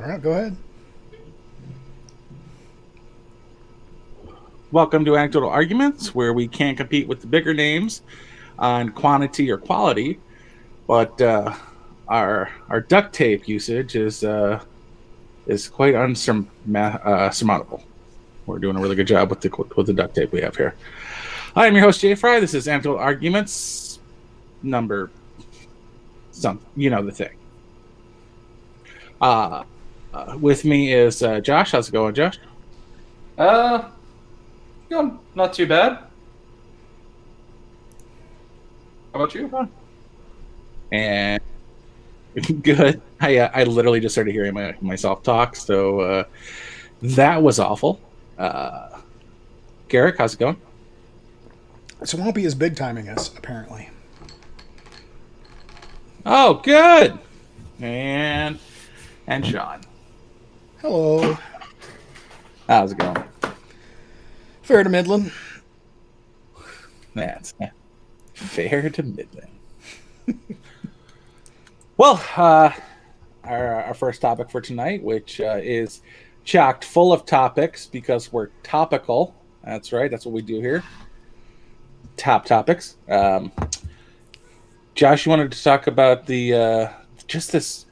All right, go ahead. Welcome to Anecdotal Arguments, where we can't compete with the bigger names on quantity or quality, but our duct tape usage is quite unsurmountable. We're doing a really good job with the duct tape we have here. I am your host Jay Fry. This is Anecdotal Arguments number something. You know the thing. Uh, with me is Josh. How's it going, Josh? Uh, Going not too bad. How about you? And good. I literally just started hearing myself talk, so that was awful. Garrick, how's it going? So it won't be as big timing us, apparently. Oh, good. And Sean, Hello. how's it going? Fair to Midland. That's fair to middling. Well, our first topic for tonight, which is chocked full of topics because we're topical. That's right. That's what we do here. Top topics. Josh, you wanted to talk about the just this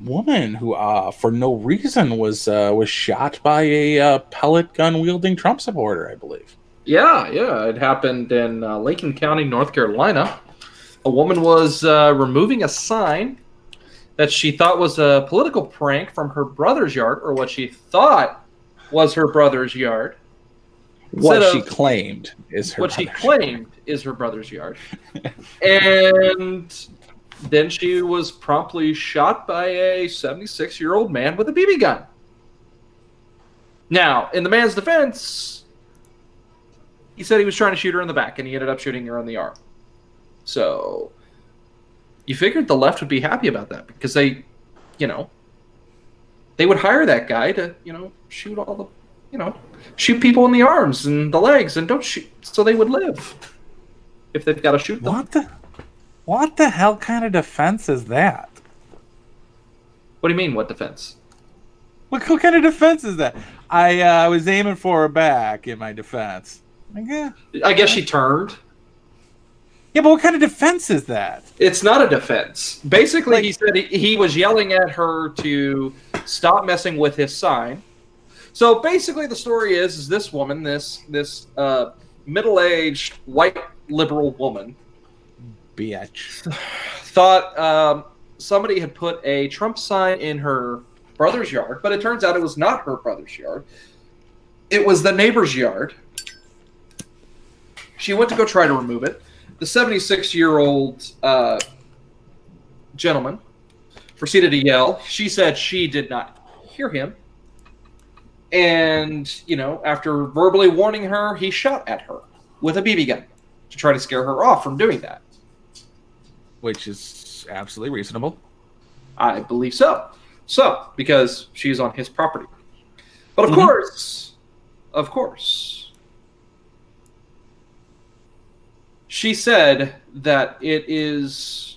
woman who, for no reason, was shot by a pellet gun wielding Trump supporter, I believe. Yeah, it happened in Lincoln County, North Carolina. A woman was removing a sign that she thought was a political prank from her brother's yard, or what she thought was her brother's yard. What she claimed is her. What she claimed is her brother's yard, and then she was promptly shot by a 76-year-old man with a BB gun. Now, in the man's defense, he said he was trying to shoot her in the back, and he ended up shooting her in the arm. So, you figured the left would be happy about that because they would hire that guy to, shoot all the, shoot people in the arms and the legs and don't shoot, so they would live if they've got to shoot them. What the hell kind of defense is that? What do you mean, what defense? What kind of defense is that? I was aiming for her back in my defense. I guess she turned. Yeah, but what kind of defense is that? It's not a defense. Basically, he said he was yelling at her to stop messing with his sign. So basically, the story is this woman, this middle-aged white liberal woman, bitch, thought somebody had put a Trump sign in her brother's yard, but it turns out it was not her brother's yard. It was the neighbor's yard. She went to go try to remove it. The 76-year-old gentleman proceeded to yell. She said she did not hear him. And, after verbally warning her, he shot at her with a BB gun to try to scare her off from doing that. Which is absolutely reasonable. I believe so. So, because she's on his property. But of course, she said that it is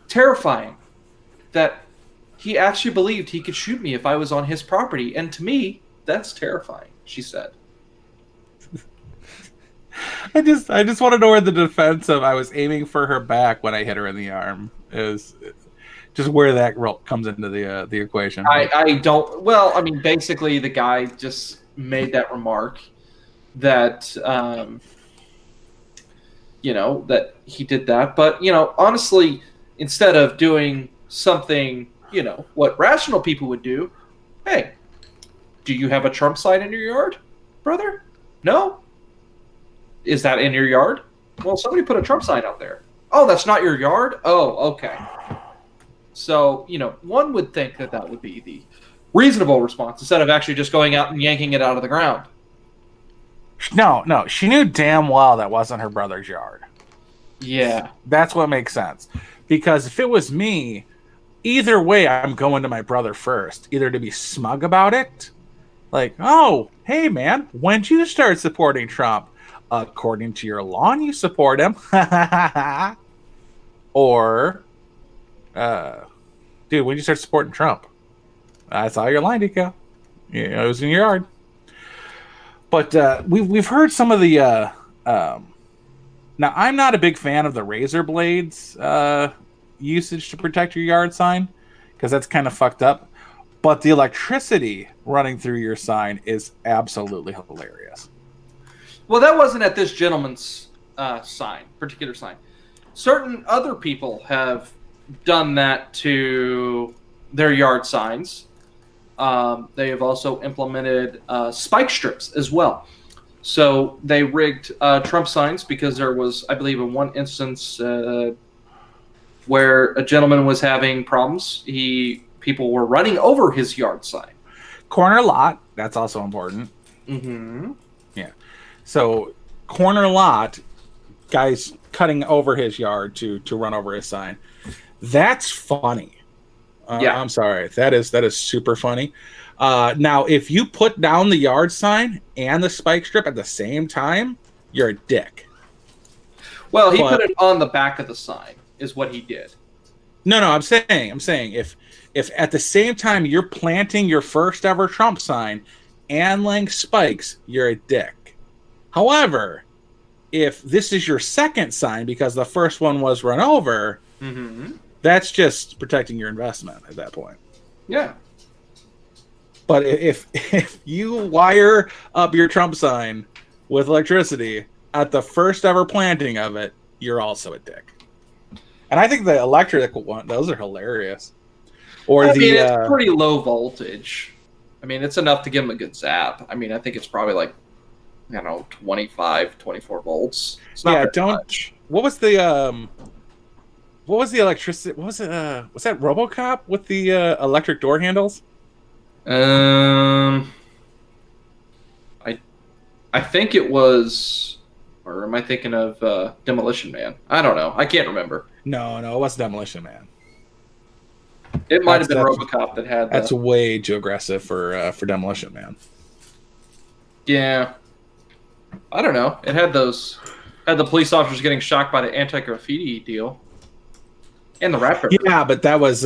terrifying that he actually believed he could shoot me if I was on his property. And to me, that's terrifying, she said. I just want to know where the defense of I was aiming for her back when I hit her in the arm is, just where that comes into the equation. I don't. Well, I mean, basically, the guy just made that remark that that he did that. But honestly, instead of doing something, what rational people would do, hey, do you have a Trump sign in your yard, brother? No. Is that in your yard? Well, somebody put a Trump sign out there. Oh, that's not your yard? Oh, okay. So, one would think that would be the reasonable response instead of actually just going out and yanking it out of the ground. No, she knew damn well that wasn't her brother's yard. Yeah. That's what makes sense. Because if it was me, either way, I'm going to my brother first. Either to be smug about it, like, oh, hey, man, when'd you start supporting Trump? According to your lawn, you support him. or, dude, when did you start supporting Trump? I saw your line, Deco. Yeah, it was in your yard. But we've heard some of the. Now, I'm not a big fan of the razor blades usage to protect your yard sign because that's kind of fucked up. But the electricity running through your sign is absolutely hilarious. Well, that wasn't at this gentleman's particular sign. Certain other people have done that to their yard signs. They have also implemented spike strips as well. So they rigged Trump signs because there was, I believe, in one instance where a gentleman was having problems. People were running over his yard sign. Corner lot, that's also important. Mm-hmm. Yeah. So corner lot, guys cutting over his yard to run over his sign. That's funny. Yeah. I'm sorry. That is super funny. Now, if you put down the yard sign and the spike strip at the same time, you're a dick. Well, he put it on the back of the sign, is what he did. No, I'm saying if at the same time you're planting your first ever Trump sign and laying spikes, you're a dick. However, if this is your second sign because the first one was run over, that's just protecting your investment at that point. Yeah. But if you wire up your Trump sign with electricity at the first ever planting of it, you're also a dick. And I think the electrical one, those are hilarious. Or it's pretty low voltage. I mean, it's enough to give them a good zap. I mean, I think it's probably like, 25, 24 volts. It's not very much. What was the electricity? What was it? Was that RoboCop with the electric door handles? I think it was, or am I thinking of Demolition Man? I don't know. I can't remember. No, it was Demolition Man. It might have been RoboCop that had that. That's way too aggressive for Demolition Man. Yeah. I don't know. It had the police officers getting shocked by the anti-graffiti deal. And the rapper. Yeah, but that was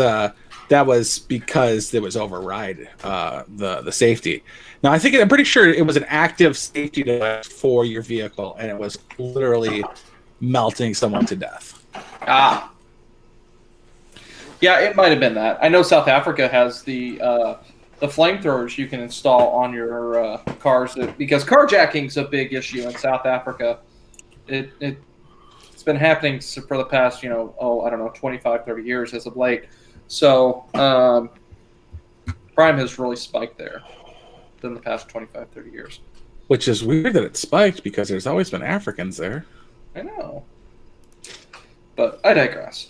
because it was override the safety. Now I'm pretty sure it was an active safety device for your vehicle, and it was literally melting someone to death. Ah. Yeah, it might have been that. I know South Africa has the flamethrowers you can install on your cars because carjacking's a big issue in South Africa. It's been happening for the past, 25, 30 years as of late. So crime has really spiked there in the past 25, 30 years. Which is weird that it spiked because there's always been Africans there. I know. But I digress.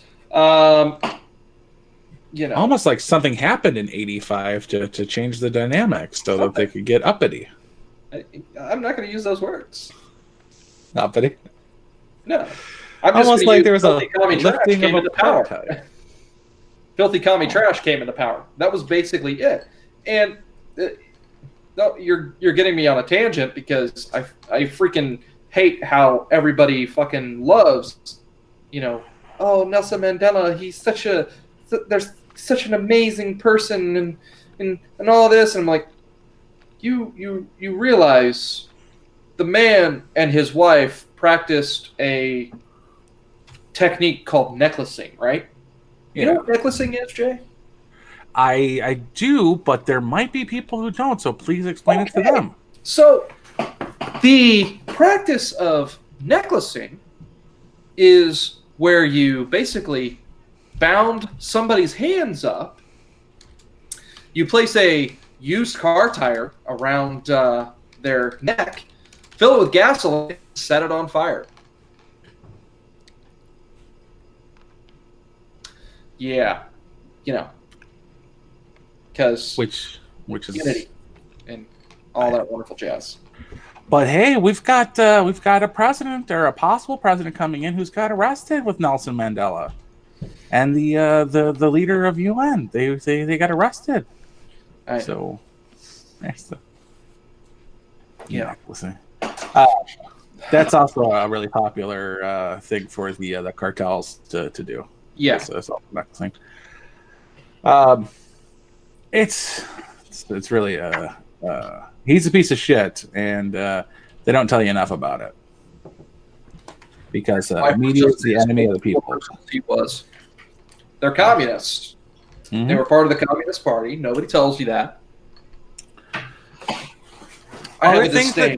Almost like something happened in 85 to change the dynamics so that they could get uppity. I'm not going to use those words. Uppity? No. I'm just almost like there was a lifting of a power. Type. Filthy commie trash came into power. That was basically it. And no, you're getting me on a tangent because I freaking hate how everybody fucking loves, Nelson Mandela. He's there's such an amazing person and all this. And I'm like, you realize the man and his wife practiced a technique called necklacing, right? You know what necklacing is, Jay? I do, but there might be people who don't, so please explain it to them. So, the practice of necklacing is where you basically bound somebody's hands up, you place a used car tire around their neck, fill it with gasoline, set it on fire. Yeah, because which is unity and all that wonderful jazz. But hey, we've got a president or a possible president coming in who's got arrested with Nelson Mandela, and the leader of UN. They got arrested. So, yeah. Listen. That's also a really popular thing for the cartels to do. Yeah. Self-doxing. Um, it's really he's a piece of shit, and they don't tell you enough about it because media is the enemy of the people. He was. They're communists. Mm-hmm. They were part of the Communist Party. Nobody tells you that. Other things that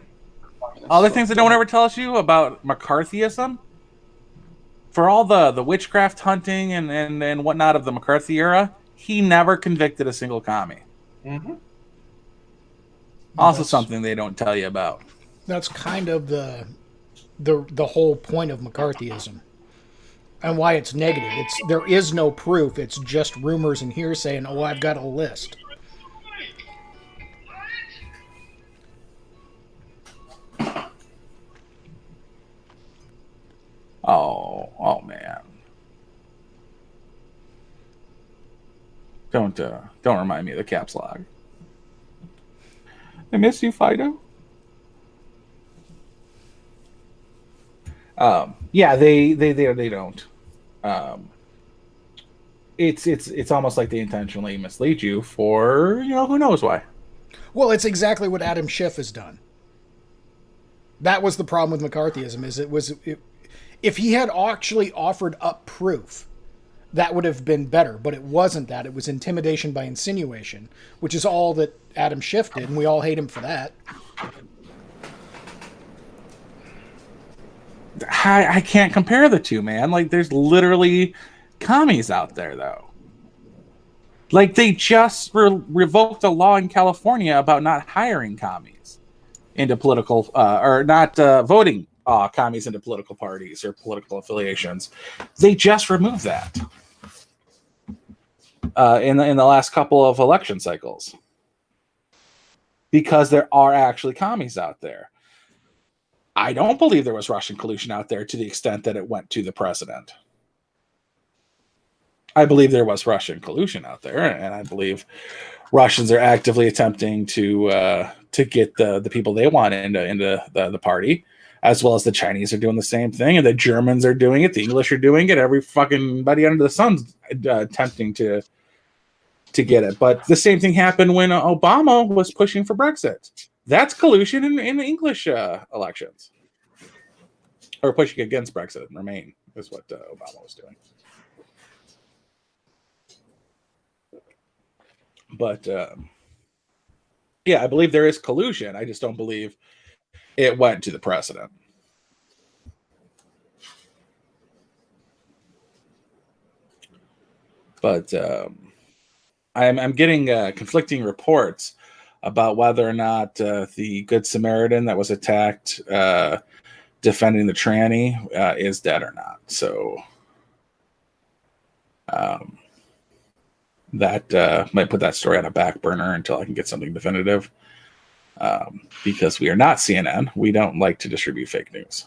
no one ever tells you about McCarthyism, for all the witchcraft hunting and whatnot of the McCarthy era, he never convicted a single commie. Mm-hmm. Also, something they don't tell you about. That's kind of the whole point of McCarthyism, and why it's negative. There is no proof. It's just rumors and hearsay. And I've got a list. Oh man! Don't remind me of the caps lock. I miss you, Fido. Yeah, they don't. It's almost like they intentionally mislead you for who knows why. Well, it's exactly what Adam Schiff has done. That was the problem with McCarthyism. If he had actually offered up proof, that would have been better. But it wasn't that. It was intimidation by insinuation, which is all that Adam Schiff did, and we all hate him for that. I can't compare the two, man. Like, there's literally commies out there, though. Like, they just revoked a law in California about not hiring commies into political, or not voting commies into political parties or political affiliations. They just removed that in the last couple of election cycles because there are actually commies out there. I don't believe there was Russian collusion out there to the extent that it went to the president. I believe there was Russian collusion out there, and I believe Russians are actively attempting to get the people they want into the party, as well as the Chinese are doing the same thing, and the Germans are doing it, the English are doing it, every fucking buddy under the sun's attempting to get it. But the same thing happened when Obama was pushing for Brexit. That's collusion in the English elections. Or pushing against Brexit and Remain is what Obama was doing. But, yeah, I believe there is collusion. I just don't believe it went to the president. But I'm getting conflicting reports about whether or not the Good Samaritan that was attacked defending the tranny is dead or not. So that might put that story on a back burner until I can get something definitive. Because we are not CNN. We don't like to distribute fake news.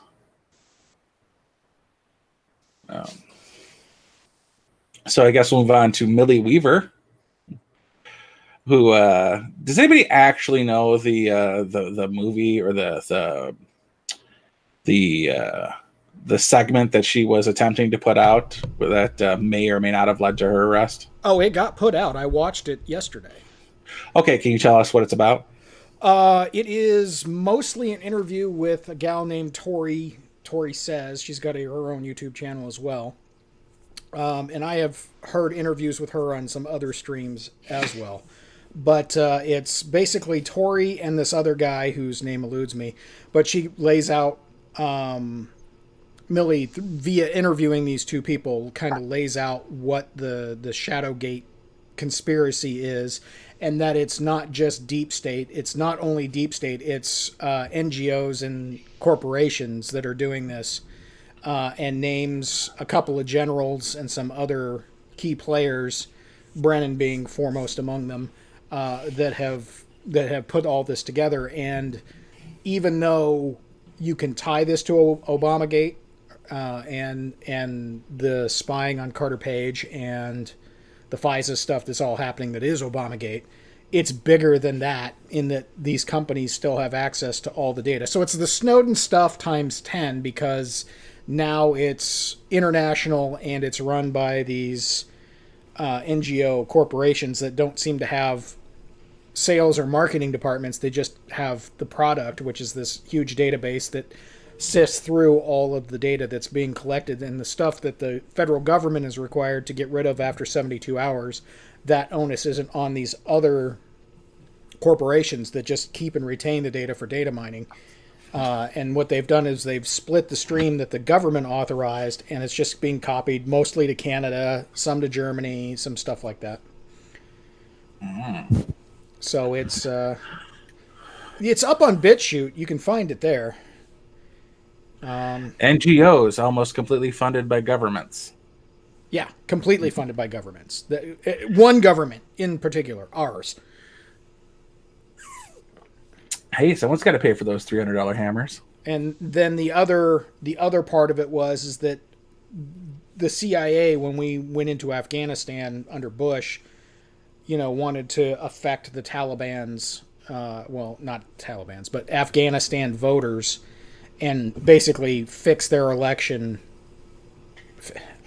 So I guess we'll move on to Millie Weaver. Who does anybody actually know the movie or the segment that she was attempting to put out that may or may not have led to her arrest? Oh, it got put out. I watched it yesterday. Okay, can you tell us what it's about? It is mostly an interview with a gal named Tori. Tori Says. She's got her own YouTube channel as well. And I have heard interviews with her on some other streams as well. But it's basically Tori and this other guy whose name eludes me. But she lays out, Millie, via interviewing these two people, kind of lays out what the Shadowgate conspiracy is. And that it's not just deep state. It's not only deep state. It's NGOs and corporations that are doing this. And names a couple of generals and some other key players, Brennan being foremost among them, that have put all this together. And even though you can tie this to Obamagate and the spying on Carter Page and the FISA stuff that's all happening that is Obamagate, it's bigger than that in that these companies still have access to all the data. So it's the Snowden stuff times 10 because now it's international and it's run by these NGO corporations that don't seem to have sales or marketing departments. They just have the product, which is this huge database that sifts through all of the data that's being collected, and the stuff that the federal government is required to get rid of after 72 hours. That onus isn't on these other corporations that just keep and retain the data for data mining. And what they've done is they've split the stream that the government authorized, and it's just being copied mostly to Canada, some to Germany, some stuff like that. So it's up on BitChute. You can find it there. NGOs almost completely funded by governments. Yeah, completely funded by governments. One government in particular, ours. Hey, someone's got to pay for those $300 hammers. And then the other part of it is that the CIA, when we went into Afghanistan under Bush, wanted to affect the Taliban's, not Taliban's, but Afghanistan voters, and basically fix their election.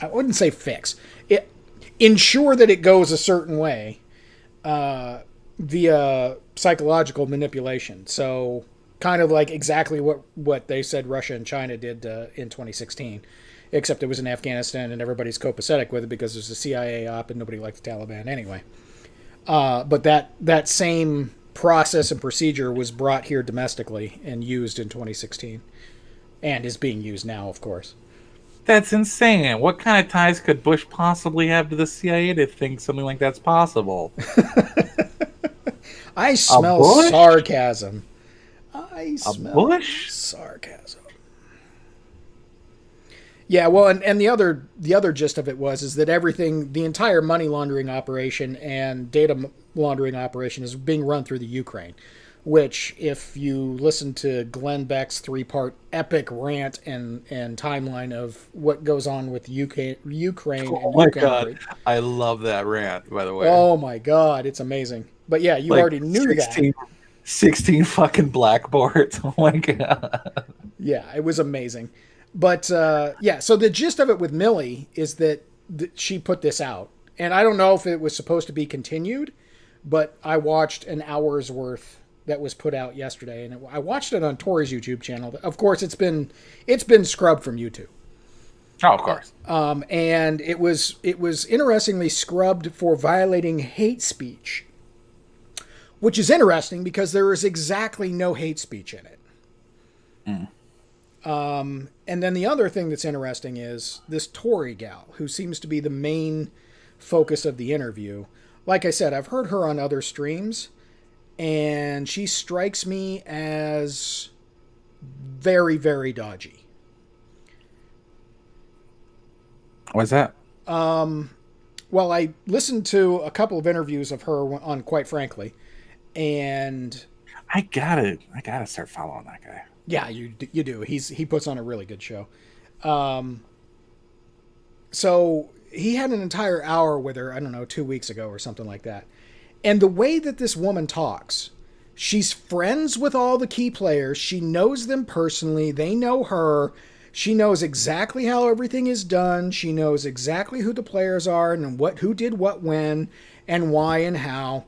I wouldn't say fix it, ensure that it goes a certain way via psychological manipulation. So kind of like exactly what they said Russia and China did in 2016, except it was in Afghanistan and everybody's copacetic with it because there's a CIA op and nobody liked the Taliban anyway. But that same process and procedure was brought here domestically and used in 2016 and is being used now, of course. That's insane. What kind of ties could Bush possibly have to the CIA to think something like that's possible? I smell sarcasm. I smell Bush? sarcasm. Yeah, well, and the other gist of it is that everything, the entire money laundering operation and data laundering operation is being run through the Ukraine, which, if you listen to Glenn Beck's 3-part epic rant and timeline of what goes on with Ukraine Oh my God. I love that rant, by the way. Oh my God, it's amazing. But yeah, you already knew 16 fucking blackboards. Oh my God. Yeah, it was amazing. But yeah, so the gist of it with Millie is that she put this out. And I don't know if it was supposed to be continued, but I watched an hour's worth that was put out yesterday, and I watched it on Tori's YouTube channel. Of course, it's been scrubbed from YouTube. Oh, of course. And it was interestingly scrubbed for violating hate speech, which is interesting because there is exactly no hate speech in it. And then the other thing that's interesting is this Tori gal, who seems to be the main focus of the interview. Like I said, I've heard her on other streams, and she strikes me as very, very dodgy. What's that? Well, I listened to a couple of interviews of her on Quite Frankly, and I gotta start following that guy. Yeah, you do. He puts on a really good show. So he had an entire hour with her, I don't know, 2 weeks ago or something like that. And the way that this woman talks, she's friends with all the key players. She knows them personally. They know her. She knows exactly how everything is done. She knows exactly who the players are and who did what when and why and how.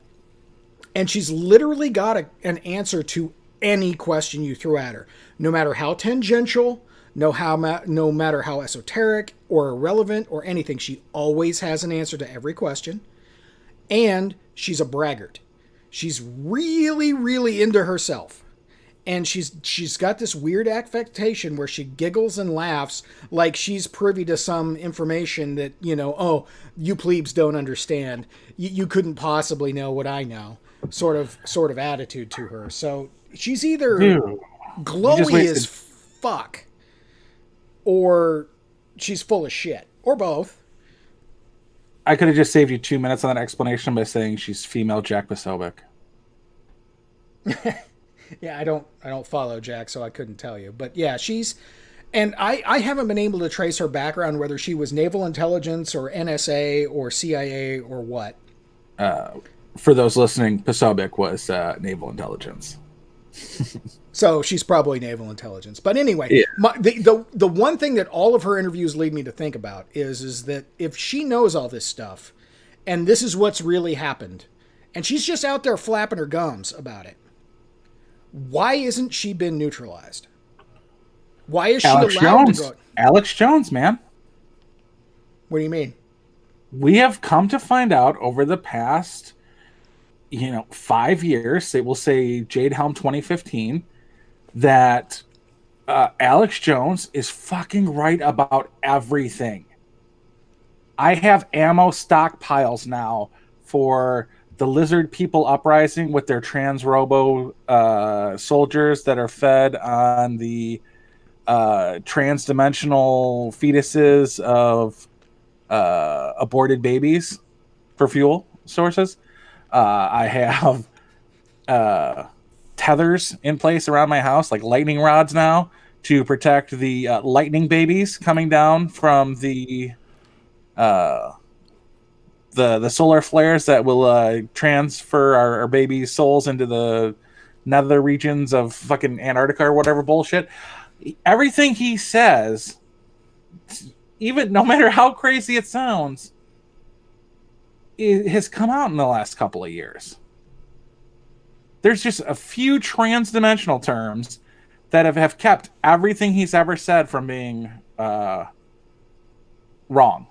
And she's literally got an answer to any question you throw at her, no matter how tangential, no matter how esoteric or irrelevant or anything. She always has an answer to every question. And she's a braggart. She's really, really into herself. And she's got this weird affectation where she giggles and laughs like she's privy to some information that, oh, you plebes don't understand. You couldn't possibly know what I know. Sort of attitude to her. So she's either glowy as fuck or she's full of shit. Or both. I could have just saved you 2 minutes on that explanation by saying she's female Jack Posobiec. Yeah, I don't follow Jack, so I couldn't tell you. But yeah, and I haven't been able to trace her background, whether she was naval intelligence or NSA or CIA or what. for those listening, Posobiec was naval intelligence. So she's probably naval intelligence. But anyway, Yeah. the one thing that all of her interviews lead me to think about is that if she knows all this stuff, and this is what's really happened, and she's just out there flapping her gums about it, why isn't she been neutralized? Why is she allowed Jones. to go? Alex Jones, man. What do you mean? We have come to find out over the past, 5 years, say we'll say Jade Helm 2015, that Alex Jones is fucking right about everything. I have ammo stockpiles now for the lizard people uprising with their trans robo soldiers that are fed on the trans-dimensional fetuses of aborted babies for fuel sources. I have tethers in place around my house, like lightning rods now, to protect the lightning babies coming down from the solar flares that will transfer our babies' souls into the nether regions of fucking Antarctica or whatever bullshit. Everything he says, even no matter how crazy it sounds, it has come out in the last couple of years. There's just a few trans-dimensional terms that have kept everything he's ever said from being wrong.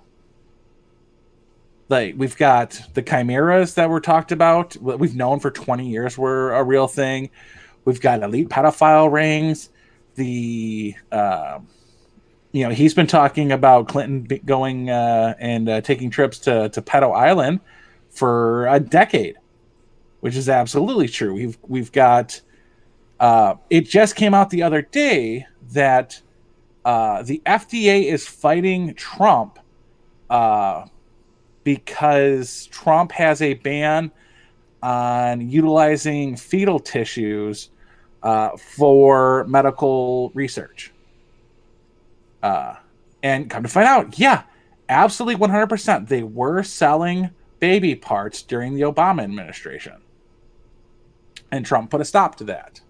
Like, we've got the chimeras that were talked about, we've known for 20 years were a real thing. We've got elite pedophile rings. He's been talking about Clinton going and taking trips to Pedo Island for a decade, which is absolutely true. We've got it just came out the other day that the FDA is fighting Trump because Trump has a ban on utilizing fetal tissues for medical research. And come to find out, yeah, absolutely 100%. They were selling baby parts during the Obama administration. And Trump put a stop to that.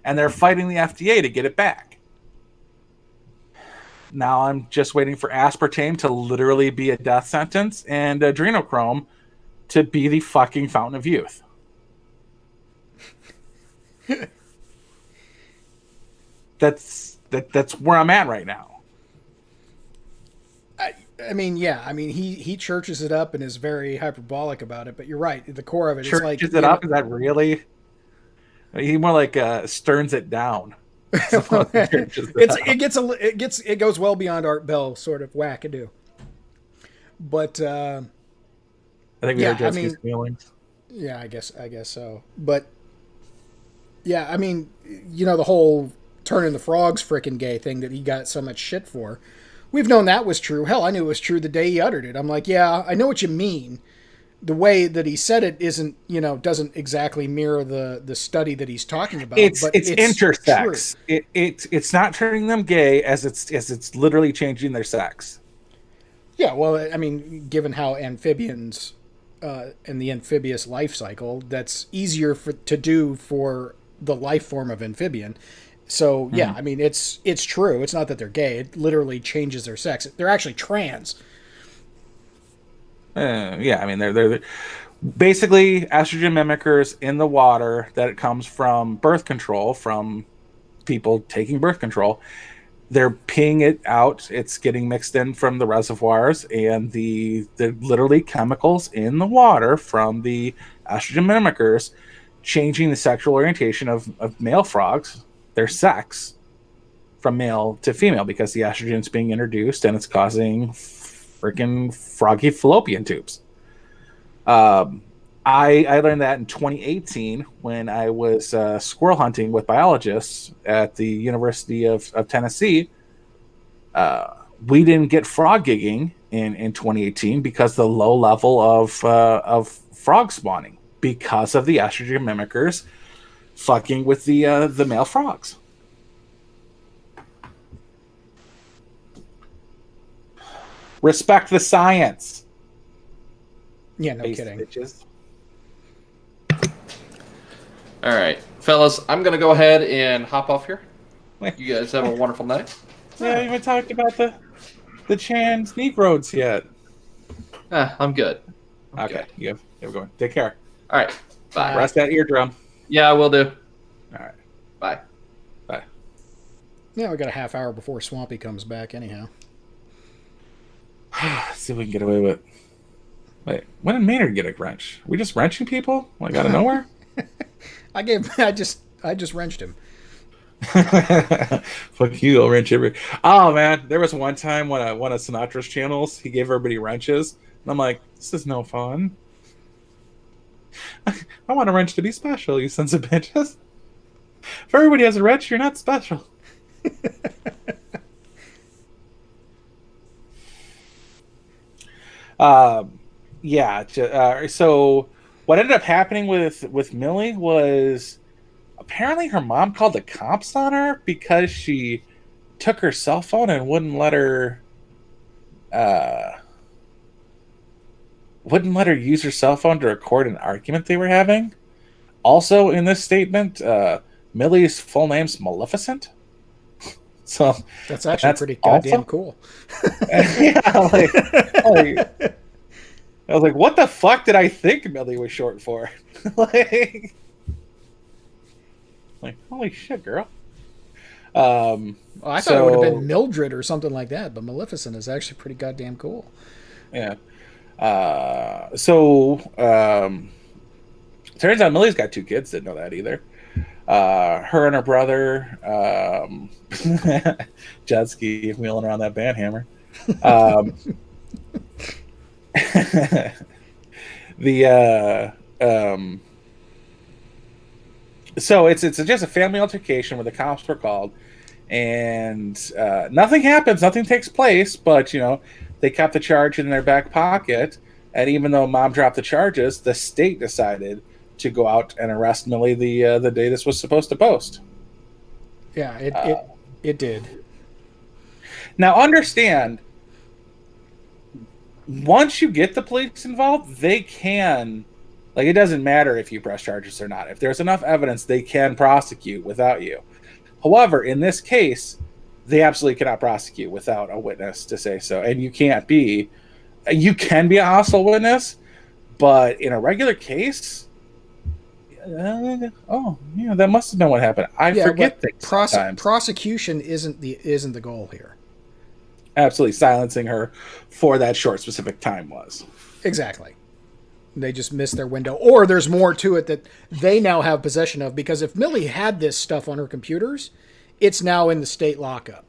And they're fighting the FDA to get it back. Now I'm just waiting for aspartame to literally be a death sentence and adrenochrome to be the fucking fountain of youth. That's where I'm at right now. I mean, yeah. I mean, he churches it up and is very hyperbolic about it. But you're right. The core of it is like Churches it up. Is that really? He more like sterns it down. It goes well beyond Art Bell sort of wackadoo. But I think we heard Jesse's feelings. Yeah, I guess so. But yeah, I mean, the whole turning the frogs frickin' gay thing that he got so much shit for. We've known that was true. Hell, I knew it was true the day he uttered it. I'm like, yeah, I know what you mean. The way that he said it isn't, doesn't exactly mirror the study that he's talking about. It's but intersex. It's not turning them gay as it's literally changing their sex. Yeah, well, I mean, given how amphibians and the amphibious life cycle, that's easier to do for the life form of amphibian. So yeah, I mean, it's true. It's not that they're gay. It literally changes their sex. They're actually trans. Yeah, I mean, they're basically estrogen mimickers in the water that it comes from birth control, from people taking birth control. They're peeing it out. It's getting mixed in from the reservoirs, and the literally chemicals in the water from the estrogen mimickers changing the sexual orientation of male frogs, their sex, from male to female, because the estrogen's being introduced and it's causing freaking froggy fallopian tubes. I learned that in 2018 when I was squirrel hunting with biologists at the University of Tennessee. We didn't get frog gigging in 2018 because the low level of frog spawning, because of the estrogen mimickers fucking with the male frogs. Respect the science. Yeah, no kidding. Bitches. All right, fellas, I'm gonna go ahead and hop off here. Wait. You guys have a wonderful night. We haven't even talked about the Chan's Negroes yet. I'm good. I'm Okay, good. you have going. Take care. All right. Bye. Rest that eardrum. Yeah, I will do. All right. Bye. Bye. Yeah, we got a half hour before Swampy comes back anyhow. Let's see if we can get away with. Wait, when did Maynard get a wrench? We just wrenching people like out of nowhere? I just wrenched him. Fuck you, I'll wrench every. Oh man, there was one time when one of Sinatra's channels, he gave everybody wrenches, and I'm like, this is no fun. I want a wrench to be special, you sons of bitches. If everybody has a wrench, you're not special. So what ended up happening with Millie was apparently her mom called the cops on her because she took her cell phone and wouldn't let her use her cell phone to record an argument they were having. Also in this statement, Millie's full name's Maleficent. So that's pretty goddamn cool. Yeah, I was like, what the fuck did I think Millie was short for? like, holy shit, girl. I thought it would have been Mildred or something like that, but Maleficent is actually pretty goddamn cool. Yeah. Turns out Millie's got 2 kids. Didn't know that either. Her and her brother, jet ski wheeling around that bandhammer. So it's just a family altercation where the cops were called, and nothing happens, nothing takes place, but they kept the charge in their back pocket, and even though mom dropped the charges, the state decided to go out and arrest Millie the day this was supposed to post. Yeah, it did. Now understand, once you get the police involved, they can, it doesn't matter if you press charges or not. If there's enough evidence, they can prosecute without you. However, in this case, they absolutely cannot prosecute without a witness to say so. And you can be a hostile witness, but in a regular case, that must have been what happened. I forget things sometimes. Prosecution isn't the goal here. Absolutely, silencing her for that short specific time was. Exactly. They just missed their window. Or there's more to it that they now have possession of, because if Millie had this stuff on her computers, it's now in the state lockup.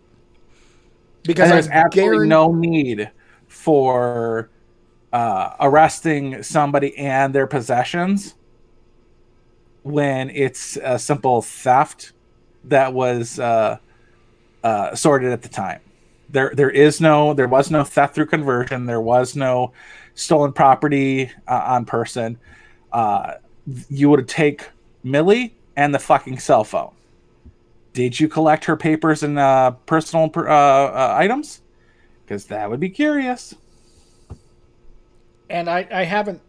Because there's absolutely no need for arresting somebody and their possessions when it's a simple theft that was sorted at the time. There was no theft through conversion. There was no stolen property on person. You would take Millie and the fucking cell phone. Did you collect her papers and personal items? Because that would be curious. And I've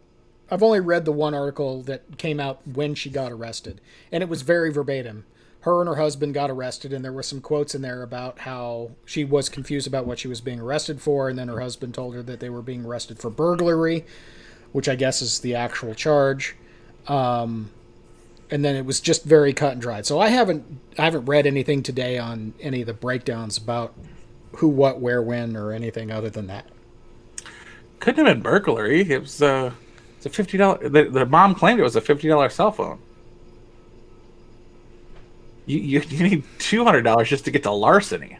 only read the one article that came out when she got arrested, and it was very verbatim. Her and her husband got arrested, and there were some quotes in there about how she was confused about what she was being arrested for, and then her husband told her that they were being arrested for burglary, which I guess is the actual charge. And then it was just very cut and dried. So I haven't read anything today on any of the breakdowns about who, what, where, when, or anything other than that. Couldn't have been burglary. It was it's a $50. The mom claimed it was a $50 cell phone. You need $200 just to get to larceny.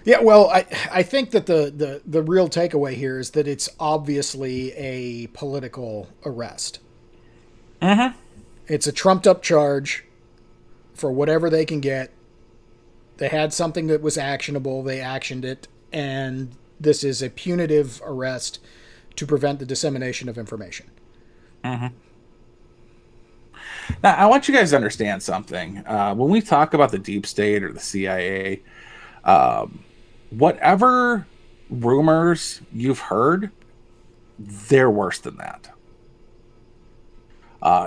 Yeah, well, I think that the real takeaway here is that it's obviously a political arrest. Mm-hmm. It's a trumped up charge for whatever they can get. They had something that was actionable. They actioned it. And this is a punitive arrest to prevent the dissemination of information. Mm-hmm. Now, I want you guys to understand something. When we talk about the deep state or the CIA, whatever rumors you've heard, they're worse than that.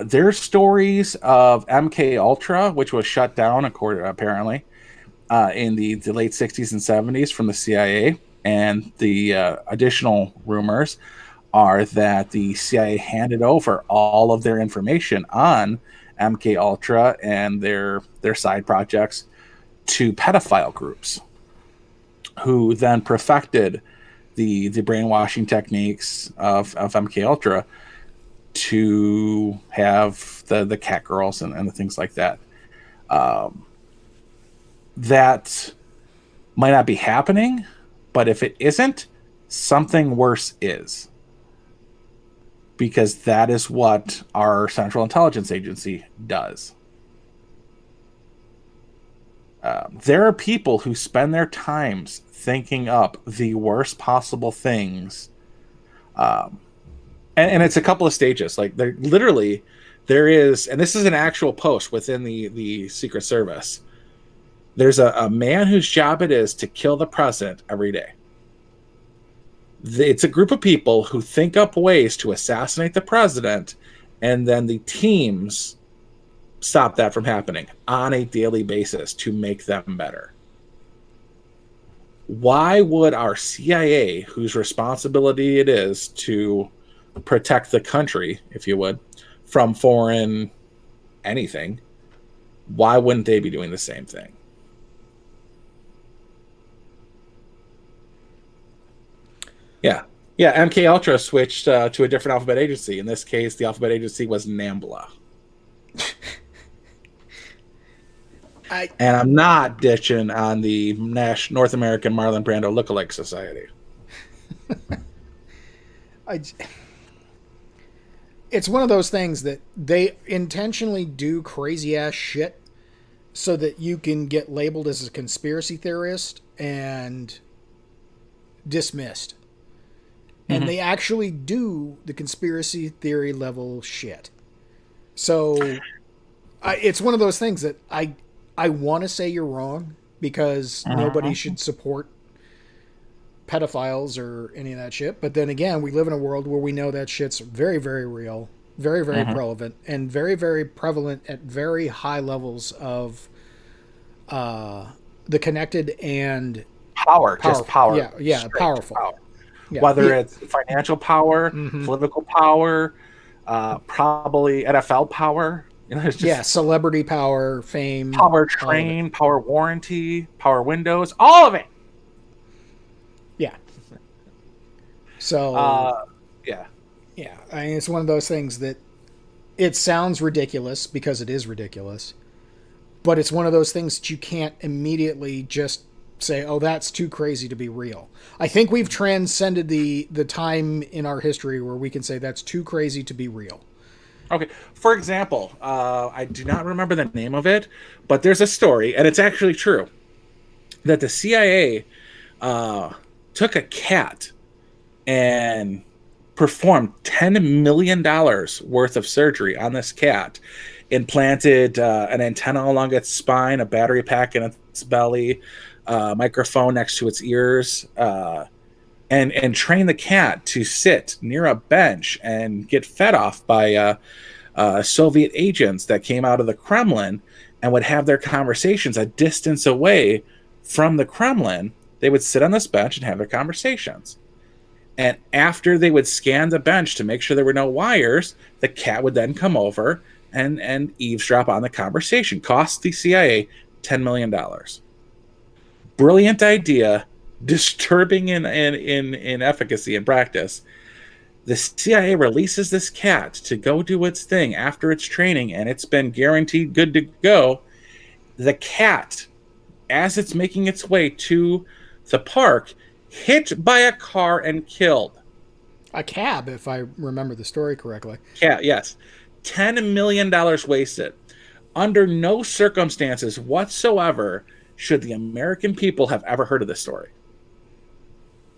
There's stories of MK Ultra, which was shut down, apparently, in the late 60s and 70s from the CIA. And the additional rumors are that the CIA handed over all of their information on MK Ultra and their side projects to pedophile groups, who then perfected the brainwashing techniques of MK Ultra to have the cat girls and the things like that. That might not be happening, but if it isn't, something worse is. Because that is what our Central Intelligence Agency does. There are people who spend their times thinking up the worst possible things. And it's a couple of stages. Like, there is, and this is an actual post within the Secret Service. There's a man whose job it is to kill the president every day. It's a group of people who think up ways to assassinate the president, and then the teams stop that from happening on a daily basis to make them better. Why would our CIA, whose responsibility it is to protect the country, if you would, from foreign anything, why wouldn't they be doing the same thing? Yeah, MK Ultra switched to a different alphabet agency. In this case, the alphabet agency was NAMBLA. And I'm not ditching on the North American Marlon Brando Lookalike Society. It's one of those things that they intentionally do crazy ass shit so that you can get labeled as a conspiracy theorist and dismissed. And they actually do the conspiracy theory level shit. So it's one of those things that I want to say you're wrong, because nobody should support pedophiles or any of that shit. But then again, we live in a world where we know that shit's very, very real, very, very relevant, and very, very prevalent at very high levels of the connected and power. Just power. Yeah, powerful. Power. Yeah. Whether it's financial power, political power, probably NFL power. You know, it's just celebrity power, fame, power train, power warranty, power windows, all of it. Yeah. So, yeah. I mean, it's one of those things that it sounds ridiculous because it is ridiculous, but it's one of those things that you can't immediately just say, oh, that's too crazy to be real. I think we've transcended the time in our history where we can say that's too crazy to be real. Okay. For example, I do not remember the name of it, but there's a story, and it's actually true, that the CIA took a cat and performed $10 million worth of surgery on this cat, implanted an antenna along its spine, a battery pack in its belly, microphone next to its ears, and train the cat to sit near a bench and get fed off by Soviet agents that came out of the Kremlin and would have their conversations a distance away from the Kremlin. They would sit on this bench and have their conversations. And after they would scan the bench to make sure there were no wires, the cat would then come over and eavesdrop on the conversation. Cost the CIA $10 million. Brilliant idea, disturbing in efficacy and practice. The CIA releases this cat to go do its thing after its training, and it's been guaranteed good to go. The cat, as it's making its way to the park, hit by a car and killed. A cab, if I remember the story correctly. Cat, yes. $10 million wasted. Under no circumstances whatsoever should the American people have ever heard of this story.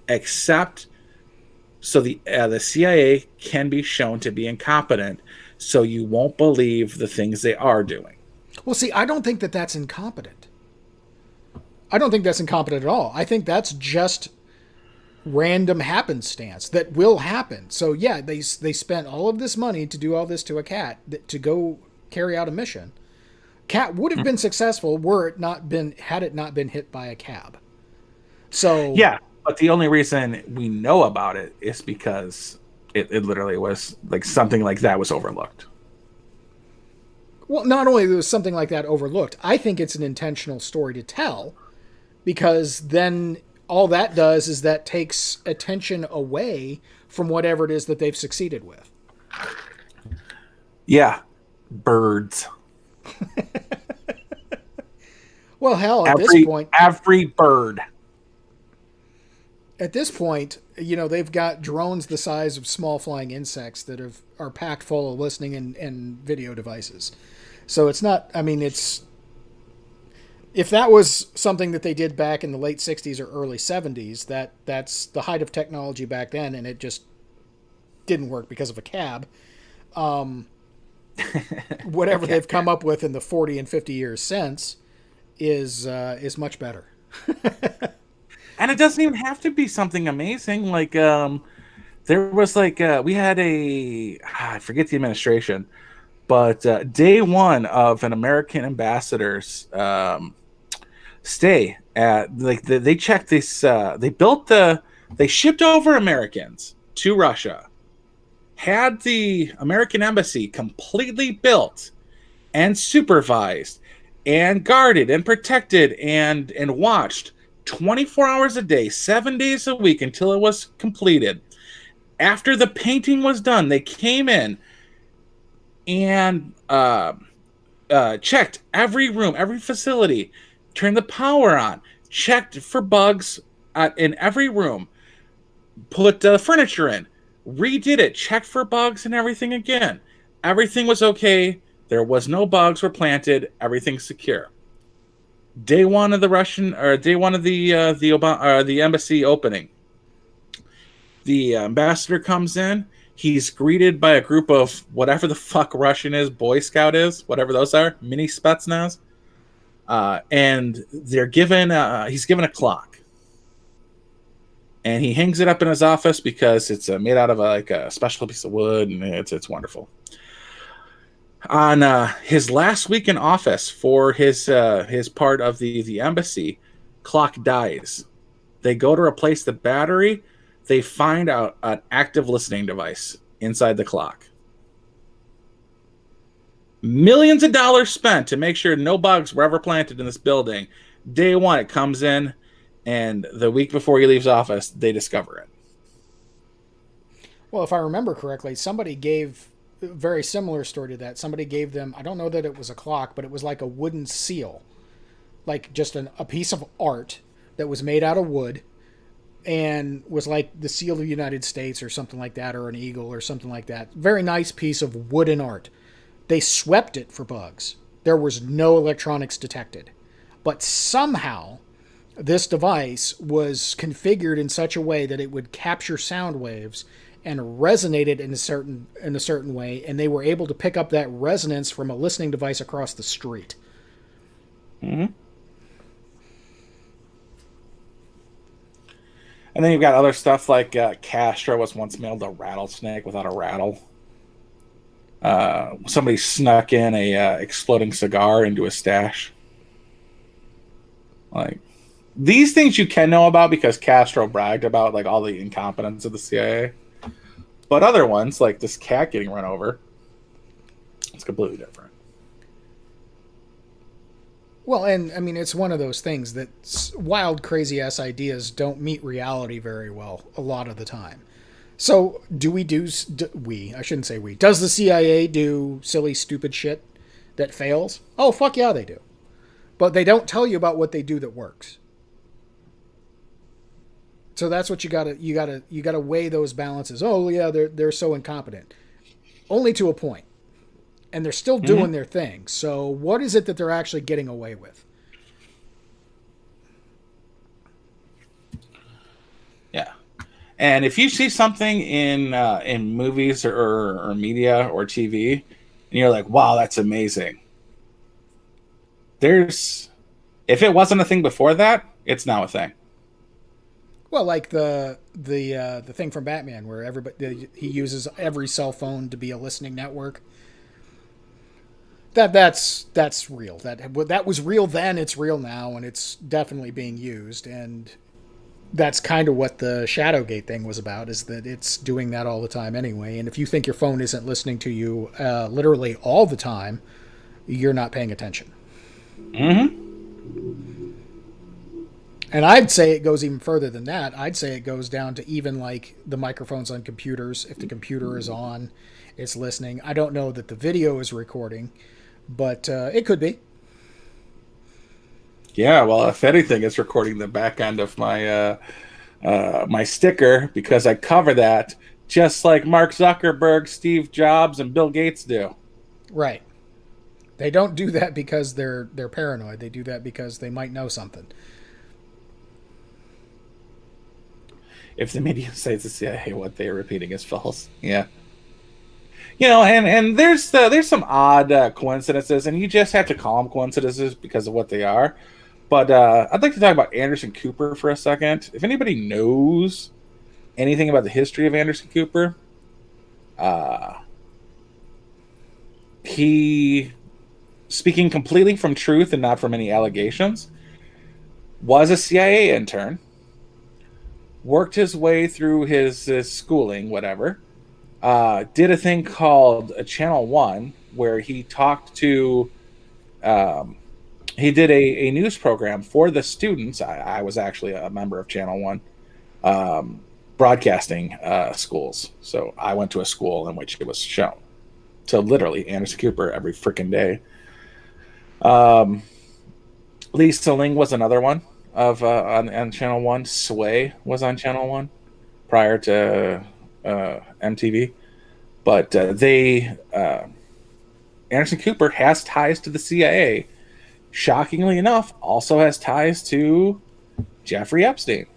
Except so the CIA can be shown to be incompetent, so you won't believe the things they are doing. Well, see, I don't think that that's incompetent. I don't think that's incompetent at all. I think that's just random happenstance that will happen. So yeah, they spent all of this money to do all this to a cat to go carry out a mission. Cat would have been successful had it not been hit by a cab. So Yeah, but the only reason we know about it is because it literally was like something like that was overlooked. Well, not only was something like that overlooked, I think it's an intentional story to tell, because then all that does is that takes attention away from whatever it is that they've succeeded with. Yeah, birds. Well, hell, every bird. At this point, they've got drones the size of small flying insects that are packed full of listening and video devices. So it's not, if that was something that they did back in the late 60s or early 70s, that's the height of technology back then, and it just didn't work because of a cab. Whatever they've come up with in the 40 and 50 years since is much better. And it doesn't even have to be something amazing. Like, there was we had I forget the administration, but day one of an American ambassador's stay at, they checked this, they shipped over Americans to Russia, had the American embassy completely built and supervised and guarded and protected and watched 24 hours a day, 7 days a week until it was completed. After the painting was done, they came in and checked every room, every facility, turned the power on, checked for bugs in every room, put furniture in, redid it, checked for bugs and everything again. Everything was okay. There was no bugs were planted. Everything's secure. Day one of the the embassy opening, the ambassador comes in. He's greeted by a group of whatever the fuck Russian is, Boy Scout is, whatever those are, mini Spetsnaz, and they're he's given a clock, and he hangs it up in his office because it's made out of a special piece of wood, and it's wonderful. On his last week in office for his part of the embassy, clock dies. They go to replace the battery. They find out an active listening device inside the clock. Millions of dollars spent to make sure no bugs were ever planted in this building. Day one, it comes in, and the week before he leaves office, they discover it. Well, if I remember correctly, somebody gave a very similar story to that. Somebody gave them, I don't know that it was a clock, but it was like a wooden seal, like just a piece of art that was made out of wood and was like the seal of the United States or something like that, or an eagle or something like that. Very nice piece of wooden art. They swept it for bugs. There was no electronics detected. But somehow this device was configured in such a way that it would capture sound waves and resonate it in a certain way, and they were able to pick up that resonance from a listening device across the street. Mm-hmm. And then you've got other stuff like Castro was once mailed a rattlesnake without a rattle. Somebody snuck in a exploding cigar into a stash. Like, these things you can know about because Castro bragged about like all the incompetence of the CIA. But other ones, like this cat getting run over, it's completely different. Well, and I mean, it's one of those things that wild, crazy-ass ideas don't meet reality very well a lot of the time. So, I shouldn't say we. Does the CIA do silly, stupid shit that fails? Oh, fuck yeah, they do. But they don't tell you about what they do that works. So that's what you gotta weigh those balances. Oh yeah, they're so incompetent. Only to a point. And they're still doing their thing. So what is it that they're actually getting away with? Yeah. And if you see something in movies or media or TV, and you're like, wow, that's amazing. If it wasn't a thing before that, it's now a thing. Well, like the thing from Batman where he uses every cell phone to be a listening network. That's real. That was real then. It's real now, and it's definitely being used. And that's kind of what the Shadowgate thing was about. Is that it's doing that all the time anyway. And if you think your phone isn't listening to you literally all the time, you're not paying attention. Mm-hmm. And I'd say it goes even further than that. I'd say it goes down to even like the microphones on computers. If the computer is on, it's listening. I don't know that the video is recording, but it could be. Yeah, well, if anything, it's recording the back end of my my sticker because I cover that just like Mark Zuckerberg, Steve Jobs, and Bill Gates do. Right. They don't do that because they're paranoid. They do that because they might know something. If the media says the CIA, what they are repeating is false. Yeah. You know, and there's some odd coincidences, and you just have to call them coincidences because of what they are. But I'd like to talk about Anderson Cooper for a second. If anybody knows anything about the history of Anderson Cooper, he, speaking completely from truth and not from any allegations, was a CIA intern, worked his way through his schooling, whatever, did a thing called a Channel 1 where he talked to, he did a news program for the students. I was actually a member of Channel 1 broadcasting schools. So I went to a school in which it was shown to literally Anderson Cooper every freaking day. Lisa Ling was another one of on Channel 1. Sway was on Channel 1 prior to MTV. But Anderson Cooper has ties to the CIA. Shockingly enough, also has ties to Jeffrey Epstein.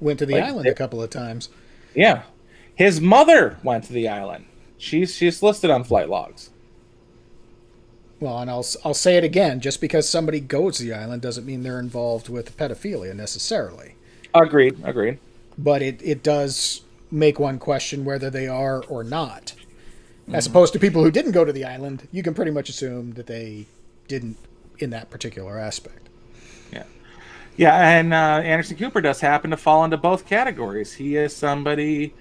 Went to the island a couple of times. Yeah. His mother went to the island. She's listed on flight logs. Well, and I'll say it again. Just because somebody goes to the island doesn't mean they're involved with pedophilia necessarily. Agreed. But it does make one question whether they are or not. As opposed to people who didn't go to the island, you can pretty much assume that they didn't in that particular aspect. Yeah, and Anderson Cooper does happen to fall into both categories. He is somebody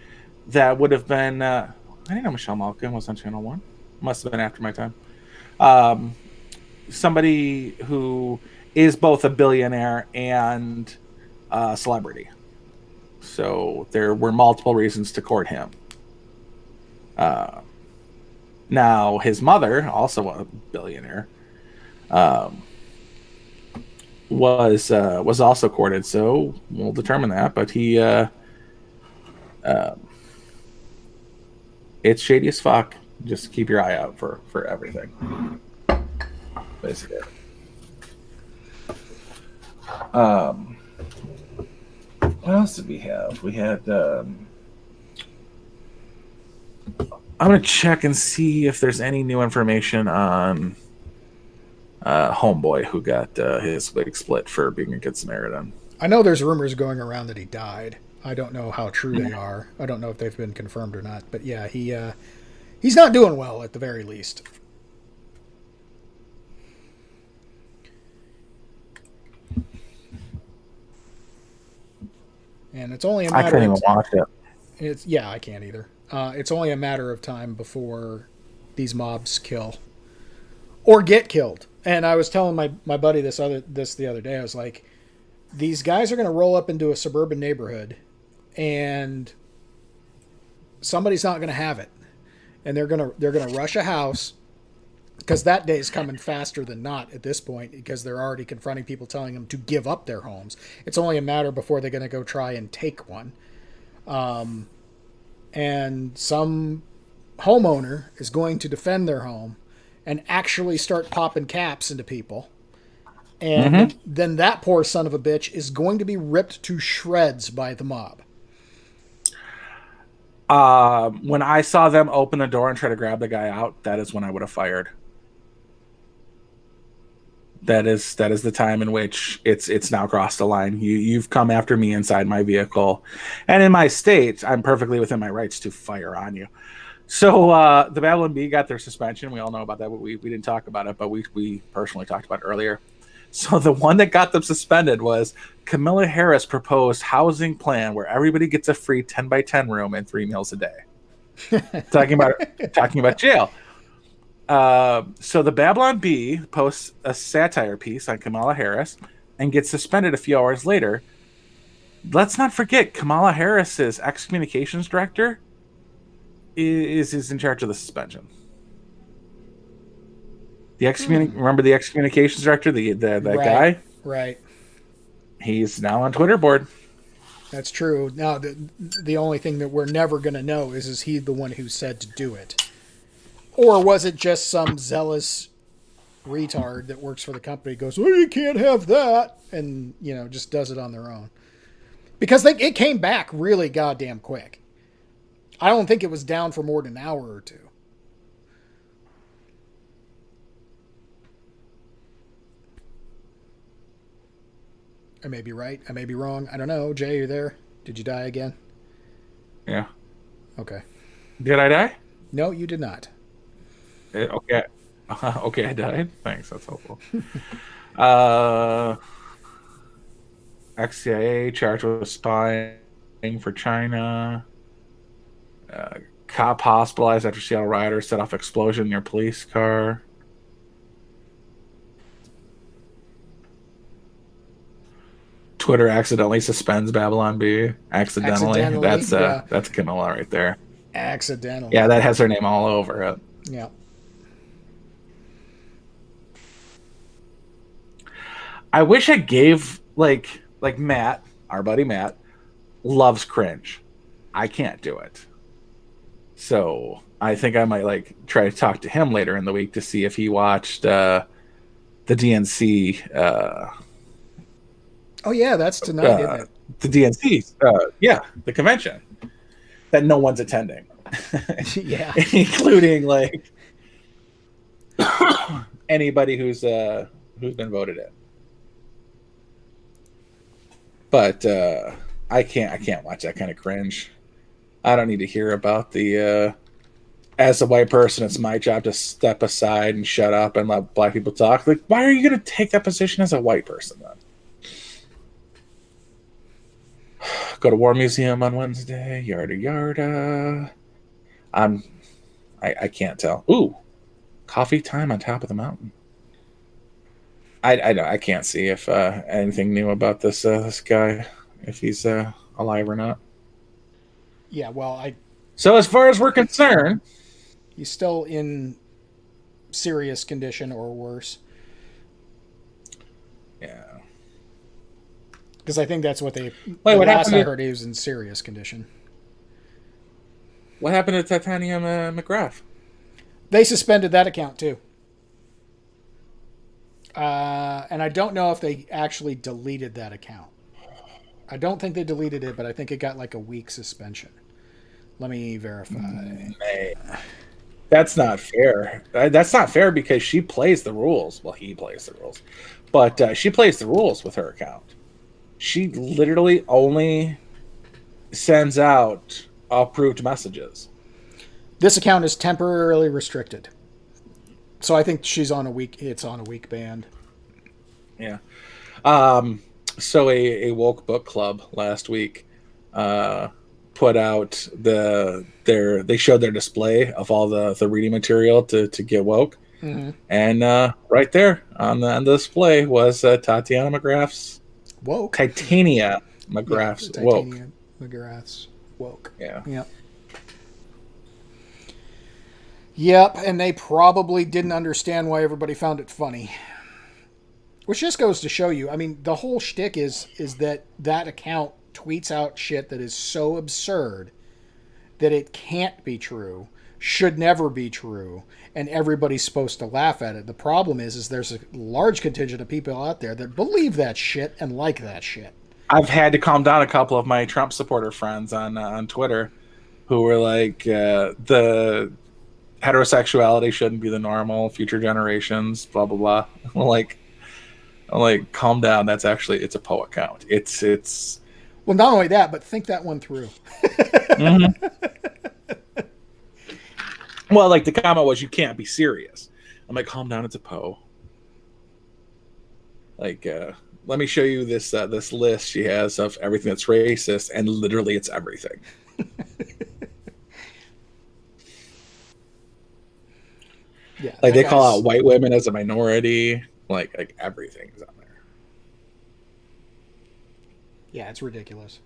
that would have been... I didn't know Michelle Malkin was on Channel 1. Must have been after my time. Somebody who is both a billionaire and a celebrity. So there were multiple reasons to court him. Now, his mother, also a billionaire, was also courted, so we'll determine that. But he, it's shady as fuck. Just keep your eye out for everything. Basically. What else did we have? We had. I'm gonna check and see if there's any new information on Homeboy, who got his big split for being a good Samaritan. I know there's rumors going around that he died. I don't know how true they are. I don't know if they've been confirmed or not. But yeah, he's not doing well at the very least. And it's only a matter. I can't even watch it. I can't either. It's only a matter of time before these mobs kill or get killed. And I was telling my buddy this the other day. I was like, these guys are going to roll up into a suburban neighborhood, and somebody's not going to have it, and they're gonna rush a house, because that day is coming faster than not at this point, because they're already confronting people telling them to give up their homes. It's only a matter before they're going to go try and take one. And some homeowner is going to defend their home and actually start popping caps into people. And then that poor son of a bitch is going to be ripped to shreds by the mob. When I saw them open the door and try to grab the guy out, that is when I would have fired. That is the time in which it's now crossed the line. You've come after me inside my vehicle, and in my state, I'm perfectly within my rights to fire on you. So the Babylon Bee got their suspension. We all know about that, but we didn't talk about it, but we personally talked about it earlier. So the one that got them suspended was Kamala Harris proposed housing plan where everybody gets a free 10 by 10 room and 3 meals a day. talking about jail. So the Babylon Bee posts a satire piece on Kamala Harris and gets suspended a few hours later. Let's not forget Kamala Harris's ex-communications director is in charge of the suspension. Remember the ex-communications director, that Right, guy? Right. He's now on Twitter board. That's true. Now, the only thing that we're never going to know is he the one who said to do it? Or was it just some zealous retard that works for the company goes, oh, you can't have that, and, just does it on their own? Because it came back really goddamn quick. I don't think it was down for more than an hour or two. I may be right. I may be wrong. I don't know. Jay, you there? Did you die again? Yeah. Okay. Did I die? No, you did not. Okay. Okay, I died. Thanks. That's helpful. Ex-CIA charged with spying for China. Cop hospitalized after Seattle rioters set off explosion near police car. Twitter accidentally suspends Babylon Bee. Accidentally. That's Camilla right there. Accidentally. Yeah, that has her name all over it. Yeah. I wish I gave like Matt, our buddy Matt, loves cringe. I can't do it. So I think I might try to talk to him later in the week to see if he watched the DNC. Oh yeah, that's tonight, isn't it? The DNC, the convention that no one's attending. Yeah, including anybody who's been voted in. But I can't watch that kind of cringe. I don't need to hear about the. As a white person, it's my job to step aside and shut up and let black people talk. Why are you going to take that position as a white person then? Go to War Museum on Wednesday. Yada yada. I can't tell. Ooh, coffee time on top of the mountain. I can't see if anything new about this guy, if he's alive or not. Yeah, well, So as far as we're concerned, he's still in serious condition or worse. Yeah. Because I think that's what they. Wait, what last happened? I heard, he was in serious condition. What happened to Titanium McGrath? They suspended that account too. And I don't know if they actually deleted that account. I don't think they deleted it, but I think it got a week suspension. Let me verify. That's not fair. That's not fair because she plays the rules. Well, he plays the rules. But she plays the rules with her account. She literally only sends out approved messages. This account is temporarily restricted. So I think she's on a week. It's on a week band. Yeah. So a woke book club last week put out they showed their display of all the reading material to get woke. Mm-hmm. And right there on the display was Tatiana McGrath's woke. Titania McGrath's woke. Titania McGrath's woke. Yeah. Yep. Yep, and they probably didn't understand why everybody found it funny. Which just goes to show you, I mean, the whole shtick is that account tweets out shit that is so absurd that it can't be true, should never be true, and everybody's supposed to laugh at it. The problem is there's a large contingent of people out there that believe that shit and like that shit. I've had to calm down a couple of my Trump supporter friends on Twitter who were like, the heterosexuality shouldn't be the normal, future generations, blah, blah, blah. Like, I'm like, calm down. It's a Poe account. It's. Well, not only that, but think that one through. Mm-hmm. Well, like the comment was, you can't be serious. I'm like, calm down. It's a Poe. Like, let me show you this this list she has of everything that's racist, and literally, it's everything. Yeah, like they call out white women as a minority. Like everything's on there. Yeah, it's ridiculous.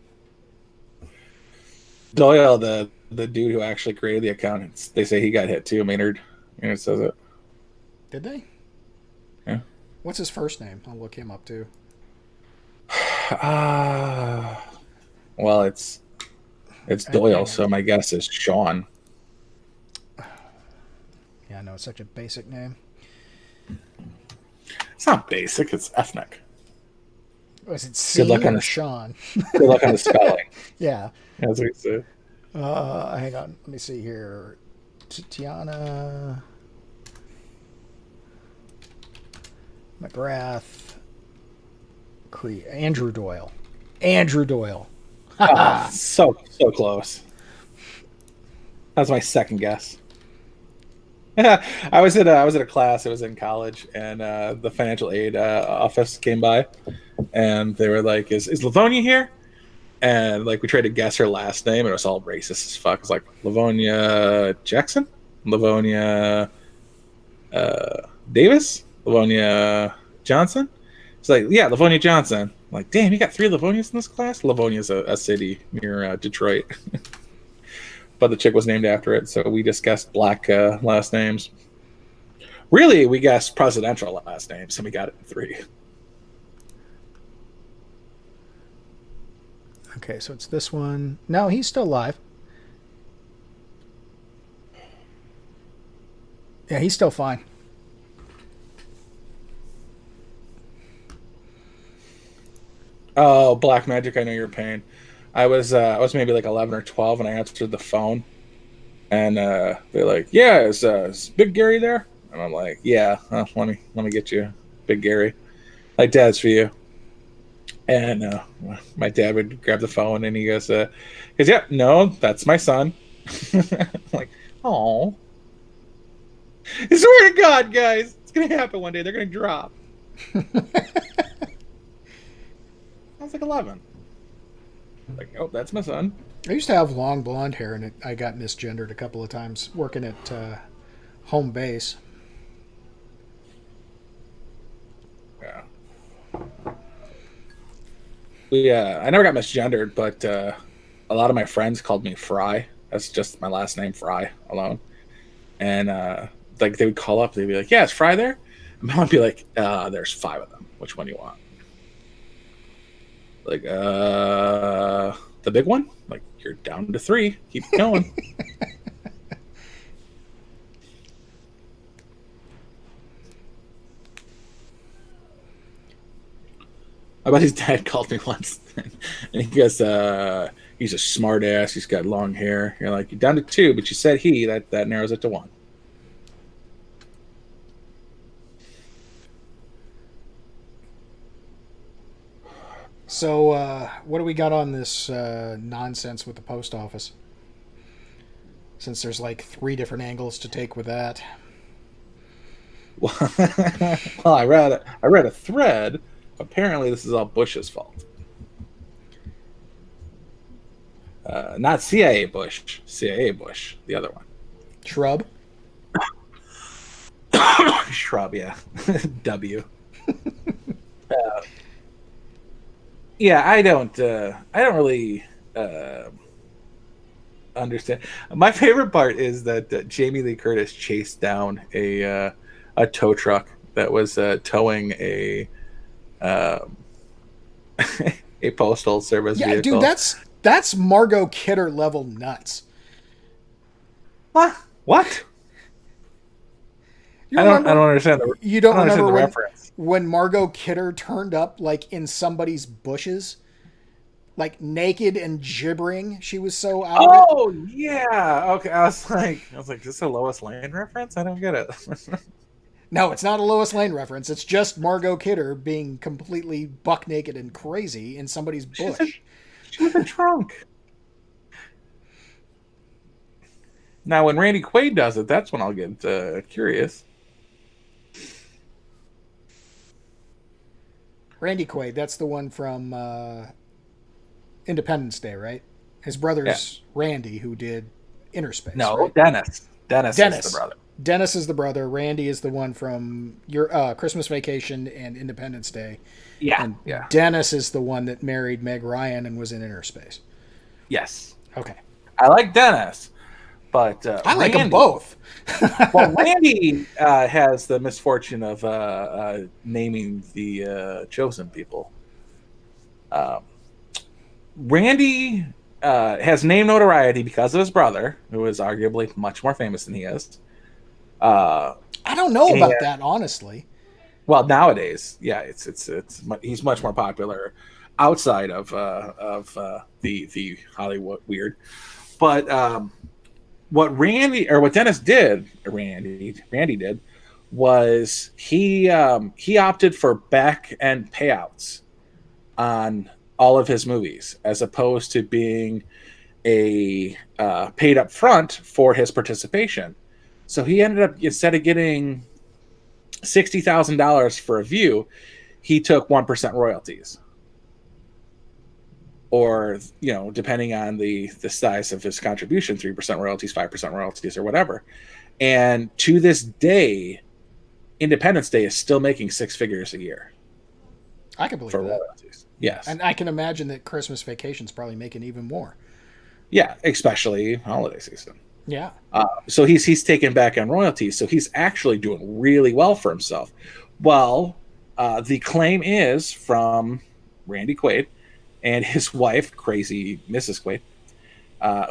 Doyle, the dude who actually created the account, they say he got hit too. Maynard says it. Did they? Yeah. What's his first name? I'll look him up too. Well, it's Doyle, so my guess is Sean. Yeah, I know, it's such a basic name. It's not basic, it's ethnic. Was it C or Sean? Good luck on the spelling. Yeah. That's what he said. Hang on, let me see here. Tiana McGrath. Andrew Doyle. Andrew Doyle. So close. That's my second guess. I was at a class. It was in college, and the financial aid office came by, and they were like, "Is Livonia here?" And like we tried to guess her last name, and it was all racist as fuck. It was like Livonia Jackson, Livonia Davis, Livonia Johnson. It's like, yeah, Livonia Johnson. I'm like, damn, you got 3 Livonias in this class? Livonia's a city near Detroit. But the chick was named after it, so we just guessed black last names. Really, we guessed presidential last names, and we got it in 3. Okay, so it's this one. No, he's still alive. Yeah, he's still fine. Oh, Black Magic, I know your pain. I was maybe like 11 or 12, and I answered the phone, and they're like, "Yeah, is Big Gary there?" And I'm like, "Yeah, let me get you Big Gary. Like, Dad's for you." And my dad would grab the phone, and he goes, "Yeah, no, that's my son." I'm like, "Oh, I swear to God, guys, it's gonna happen one day. They're gonna drop." I was like 11. Like, oh, that's my son. I used to have long blonde hair, and I got misgendered a couple of times working at home base. Yeah. I never got misgendered, but a lot of my friends called me Fry. That's just my last name, Fry, alone. And like they would call up, they'd be like, "Yeah, is Fry there?" And Mom would be like, "There's 5 of them. Which one do you want?" Like, the big one? Like, you're down to 3. Keep going. I bet his dad called me once, and he goes, "He's a smart ass. He's got long hair." You're like, "You're down to 2, but you said he. That narrows it to 1." So, what do we got on this nonsense with the post office? Since there's like 3 different angles to take with that. Well, I read a thread. Apparently, this is all Bush's fault. Not CIA Bush. CIA Bush. The other one. Shrub? Shrub, yeah. W. Yeah, I don't really understand. My favorite part is that Jamie Lee Curtis chased down a tow truck that was towing a a postal service vehicle. Dude, that's Margot Kidder level nuts. What? I don't understand the You don't remember the reference. When Margot Kidder turned up like in somebody's bushes, like naked and gibbering? She was so out of it. Oh yeah, okay. I was like, is this a Lois Lane reference? I don't get it. No, it's not a Lois Lane reference. It's just Margot Kidder being completely buck naked and crazy in somebody's bush. She was a drunk. Now, when Randy Quaid does it, that's when I'll get curious. Randy Quaid, that's the one from Independence Day, right? His brother's Randy, who did Inner Space. No, right? Dennis. Dennis is the brother. Dennis is the brother. Randy is the one from your Christmas Vacation and Independence Day. Yeah, And yeah. Dennis is the one that married Meg Ryan and was in Inner Space. Yes. Okay. I like Dennis, but I like them both. Well, Randy has the misfortune of naming the chosen people. Randy has name notoriety because of his brother, who is arguably much more famous than he is. I don't know about that, honestly. Well, nowadays, yeah, he's much more popular outside of the Hollywood weird. But what Dennis did, Randy did, was he opted for back end payouts on all of his movies, as opposed to being a paid up front for his participation. So he ended up, instead of getting $60,000 for a view, he took 1% royalties, or depending on the size of his contribution, 3% royalties, 5% royalties, or whatever. And to this day, Independence Day is still making six figures a year. I can believe for that. Royalties. Yes, and I can imagine that Christmas Vacation's probably making even more. Yeah, especially holiday season. Yeah. So he's taken back on royalties. So he's actually doing really well for himself. Well, the claim is from Randy Quaid and his wife, crazy Mrs. Quaid,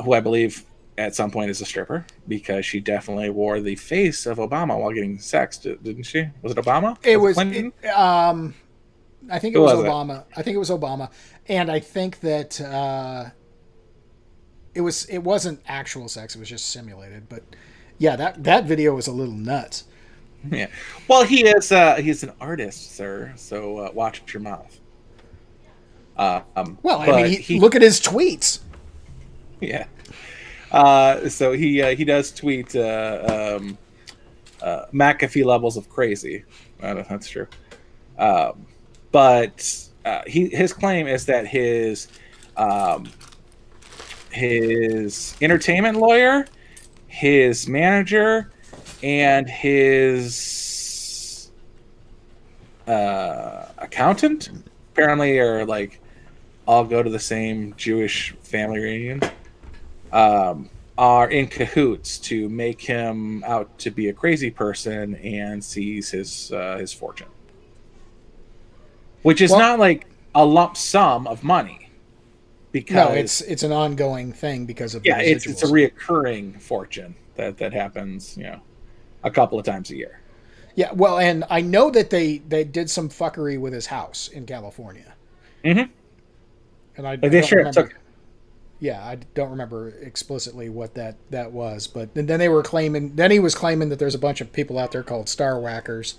who I believe at some point is a stripper, because she definitely wore the face of Obama while getting sexed, didn't she? Was it Obama? It was Clinton? I think it was Obama. I think it was Obama, and I think that it wasn't actual sex. It was just simulated. But yeah, that video was a little nuts. Yeah. Well, he's an artist, sir. So watch your mouth. Well, I mean, look at his tweets. Yeah. So he does tweet McAfee levels of crazy. That's true. But his claim is that his entertainment lawyer, his manager, and his accountant apparently are all go to the same Jewish family reunion. Are in cahoots to make him out to be a crazy person and seize his fortune, which is not like a lump sum of money. Because no, it's an ongoing thing because of it's a reoccurring fortune that happens a couple of times a year. Yeah, well, and I know that they did some fuckery with his house in California. Mm-hmm. And I don't remember. Yeah, I don't remember explicitly what that was, but then they were claiming. Then he was claiming that there's a bunch of people out there called star whackers,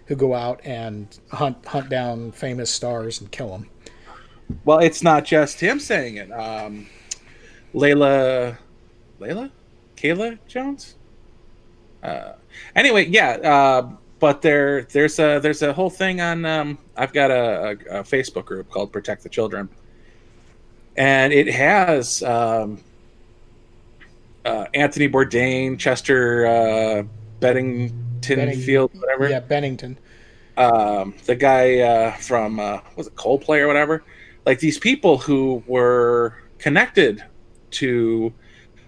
who go out and hunt down famous stars and kill them. Well, it's not just him saying it. Kayla Jones. Anyway, yeah. But there's a whole thing on. I've got a Facebook group called Protect the Children, and it has Anthony Bourdain, Chester Benningfield, whatever. Yeah, Bennington. The guy from was it Coldplay or whatever. Like these people who were connected to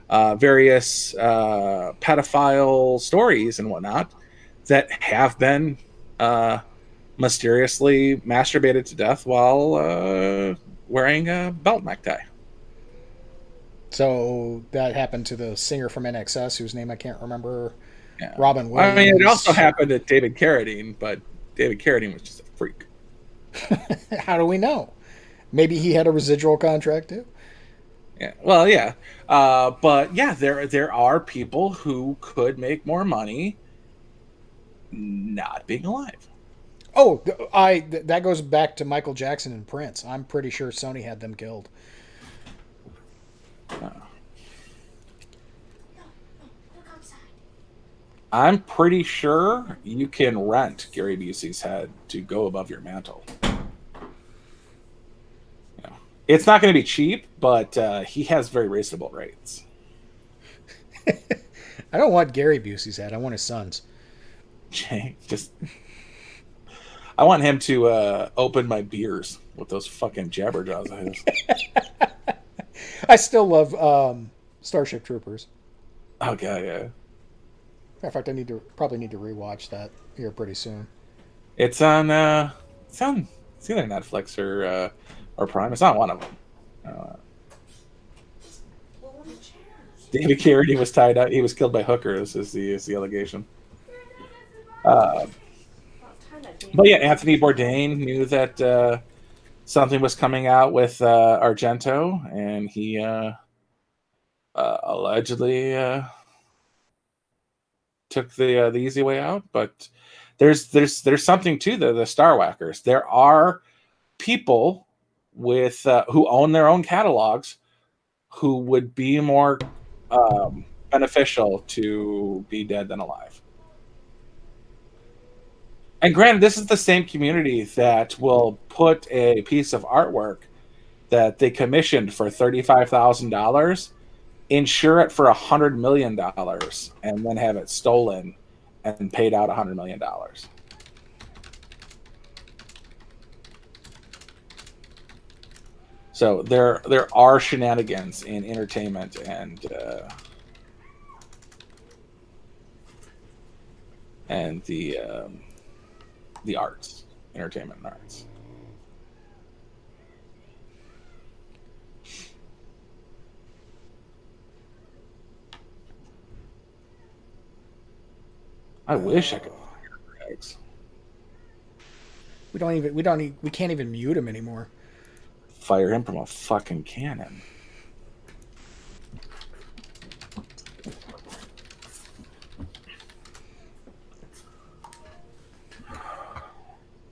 various pedophile stories and whatnot that have been mysteriously masturbated to death while wearing a belt necktie. So that happened to the singer from NXS, whose name I can't remember. Yeah. Robin Williams. I mean, it also happened to David Carradine, but David Carradine was just a freak. How do we know? Maybe he had a residual contract too. Yeah. Well, yeah. But yeah, there are people who could make more money not being alive. Oh, that goes back to Michael Jackson and Prince. I'm pretty sure Sony had them killed. I'm pretty sure you can rent Gary Busey's head to go above your mantle. Yeah. It's not going to be cheap, but he has very reasonable rates. I don't want Gary Busey's head. I want his son's. I want him to open my beers with those fucking jabberjaws of his. I still love Starship Troopers. Oh god, yeah. In fact, I probably need to rewatch that here pretty soon. It's on it's either Netflix or Prime. It's not one of them. David Carradine was tied up. He was killed by hookers. Is the allegation? But yeah, Anthony Bourdain knew that something was coming out with Argento, and he allegedly took the easy way out. But there's something to the Star Whackers. There are people with who own their own catalogs who would be more beneficial to be dead than alive. And granted, this is the same community that will put a piece of artwork that they commissioned for $35,000, insure it for $100 million, and then have it stolen and paid out $100 million. So there are shenanigans in entertainment and the arts, entertainment and arts. I wish I could hear Greg's. We can't even mute him anymore. Fire him from a fucking cannon.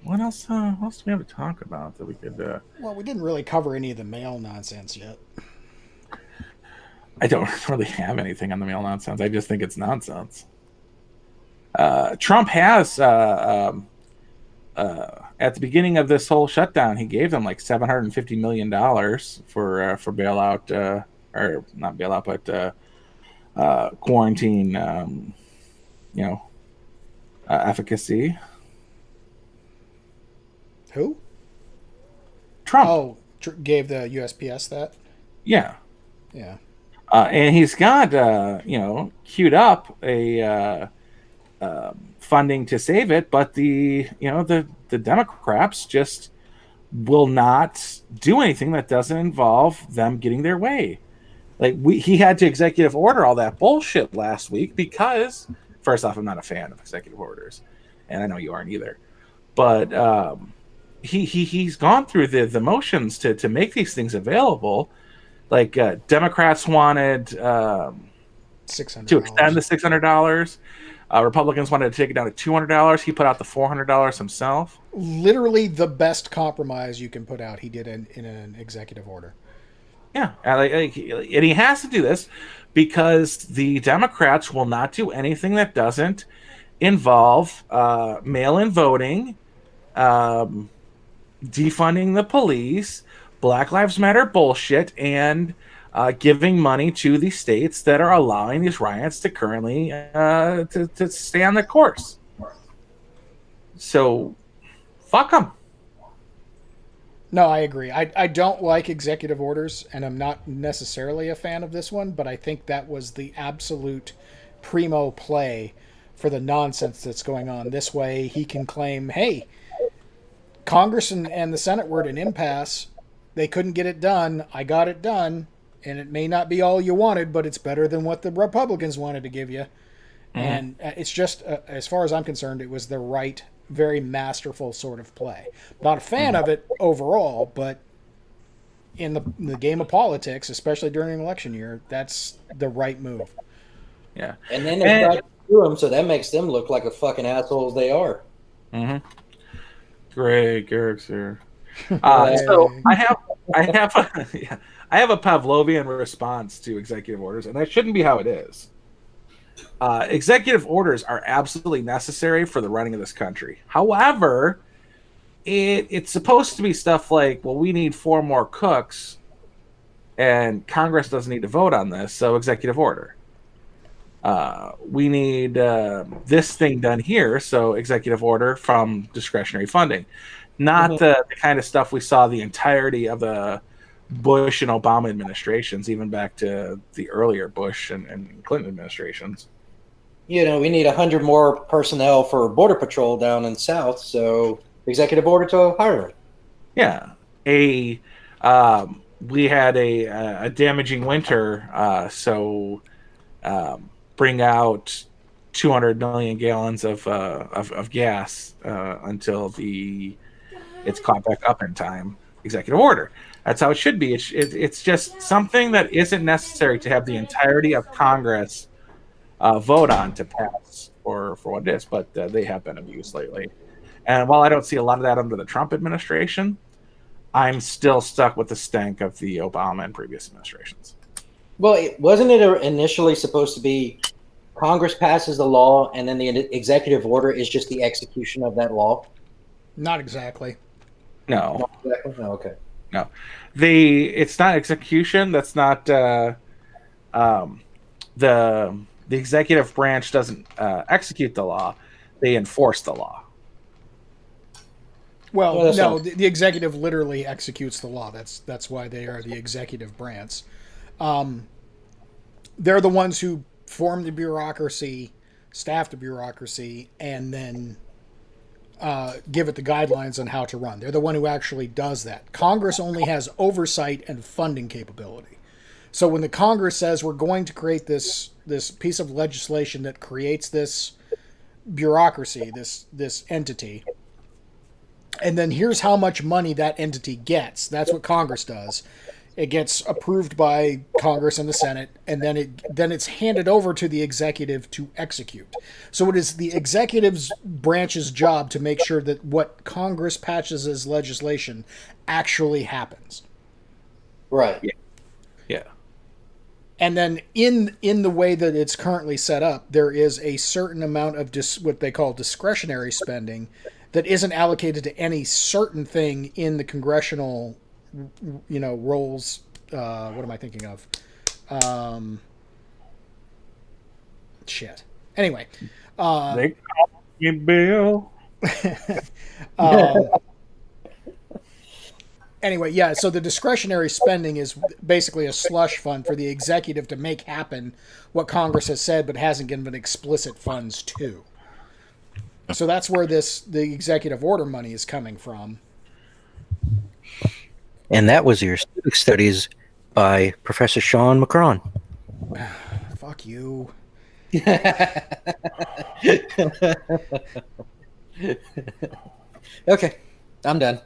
What else do we have to talk about that we could... Well, we didn't really cover any of the mail nonsense yet. I don't really have anything on the mail nonsense. I just think it's nonsense. Trump has, at the beginning of this whole shutdown, he gave them like $750 million for bailout, or not bailout, but quarantine, efficacy. Who? Trump. Oh, gave the USPS that? Yeah. Yeah. And he's got, queued up a funding to save it, but the Democrats just will not do anything that doesn't involve them getting their way. Like he had to executive order all that bullshit last week because, first off, I'm not a fan of executive orders, and I know you aren't either. But he's gone through the motions to make these things available. Like Democrats wanted $600 to extend the $600. Republicans wanted to take it down to $200. He put out the $400 himself. Literally the best compromise you can put out. He did in an executive order. Yeah, and he has to do this because the Democrats will not do anything that doesn't involve mail-in voting, defunding the police, Black Lives Matter bullshit, and giving money to the states that are allowing these riots to currently to stay on the course. So, fuck them. No, I agree. I don't like executive orders, and I'm not necessarily a fan of this one, but I think that was the absolute primo play for the nonsense that's going on. This way, he can claim, hey, Congress and the Senate were at an impasse. They couldn't get it done. I got it done. And it may not be all you wanted, but it's better than what the Republicans wanted to give you. Mm-hmm. And it's just, as far as I'm concerned, it was the right, very masterful sort of play. Not a fan of it overall, but in the game of politics, especially during an election year, that's the right move. Yeah. And then they try to sue them, so that makes them look like the fucking assholes they are. Mm-hmm. Great Garrick's here. Hooray. So I have I have a Pavlovian response to executive orders, and that shouldn't be how it is. Executive orders are absolutely necessary for the running of this country. However, it's supposed to be stuff like, well, we need 4 more cooks, and Congress doesn't need to vote on this, so executive order. We need this thing done here, so executive order from discretionary funding. Not the kind of stuff we saw the entirety of the Bush and Obama administrations, even back to the earlier Bush and Clinton administrations. We need 100 more personnel for Border Patrol down in the South, so executive order to hire them. Yeah. We had a damaging winter, so bring out 200 million gallons of gas until it's caught back up in time. Executive order. That's how it should be. It's just something that isn't necessary to have the entirety of Congress vote on to pass for what it is, but they have been abused lately. And while I don't see a lot of that under the Trump administration, I'm still stuck with the stank of the Obama and previous administrations. Well, wasn't it initially supposed to be Congress passes the law and then the executive order is just the execution of that law? Not exactly. No. Not exactly? Oh, okay. No. It's not execution. That's not the executive branch doesn't execute the law. They enforce the law. Well, no, the executive literally executes the law. That's why they are the executive branch. They're the ones who form the bureaucracy, staff the bureaucracy, and then give it the guidelines on how to run. They're the one who actually does that. Congress only has oversight and funding capability. So when the Congress says we're going to create this piece of legislation that creates this bureaucracy, this entity, and then here's how much money that entity gets. That's what Congress does. It gets approved by Congress and the Senate, and then it's handed over to the executive to execute. So it is the executive's branch's job to make sure that what Congress passes as legislation actually happens. Right. Yeah. And then in the way that it's currently set up, there is a certain amount of what they call discretionary spending that isn't allocated to any certain thing in the congressional, roles. What am I thinking of? Shit. Anyway. They call me Bill. Anyway, yeah, so the discretionary spending is basically a slush fund for the executive to make happen what Congress has said but hasn't given explicit funds to. So that's where the executive order money is coming from. And that was your civic studies by Professor Sean McCron. Fuck you. Okay, I'm done.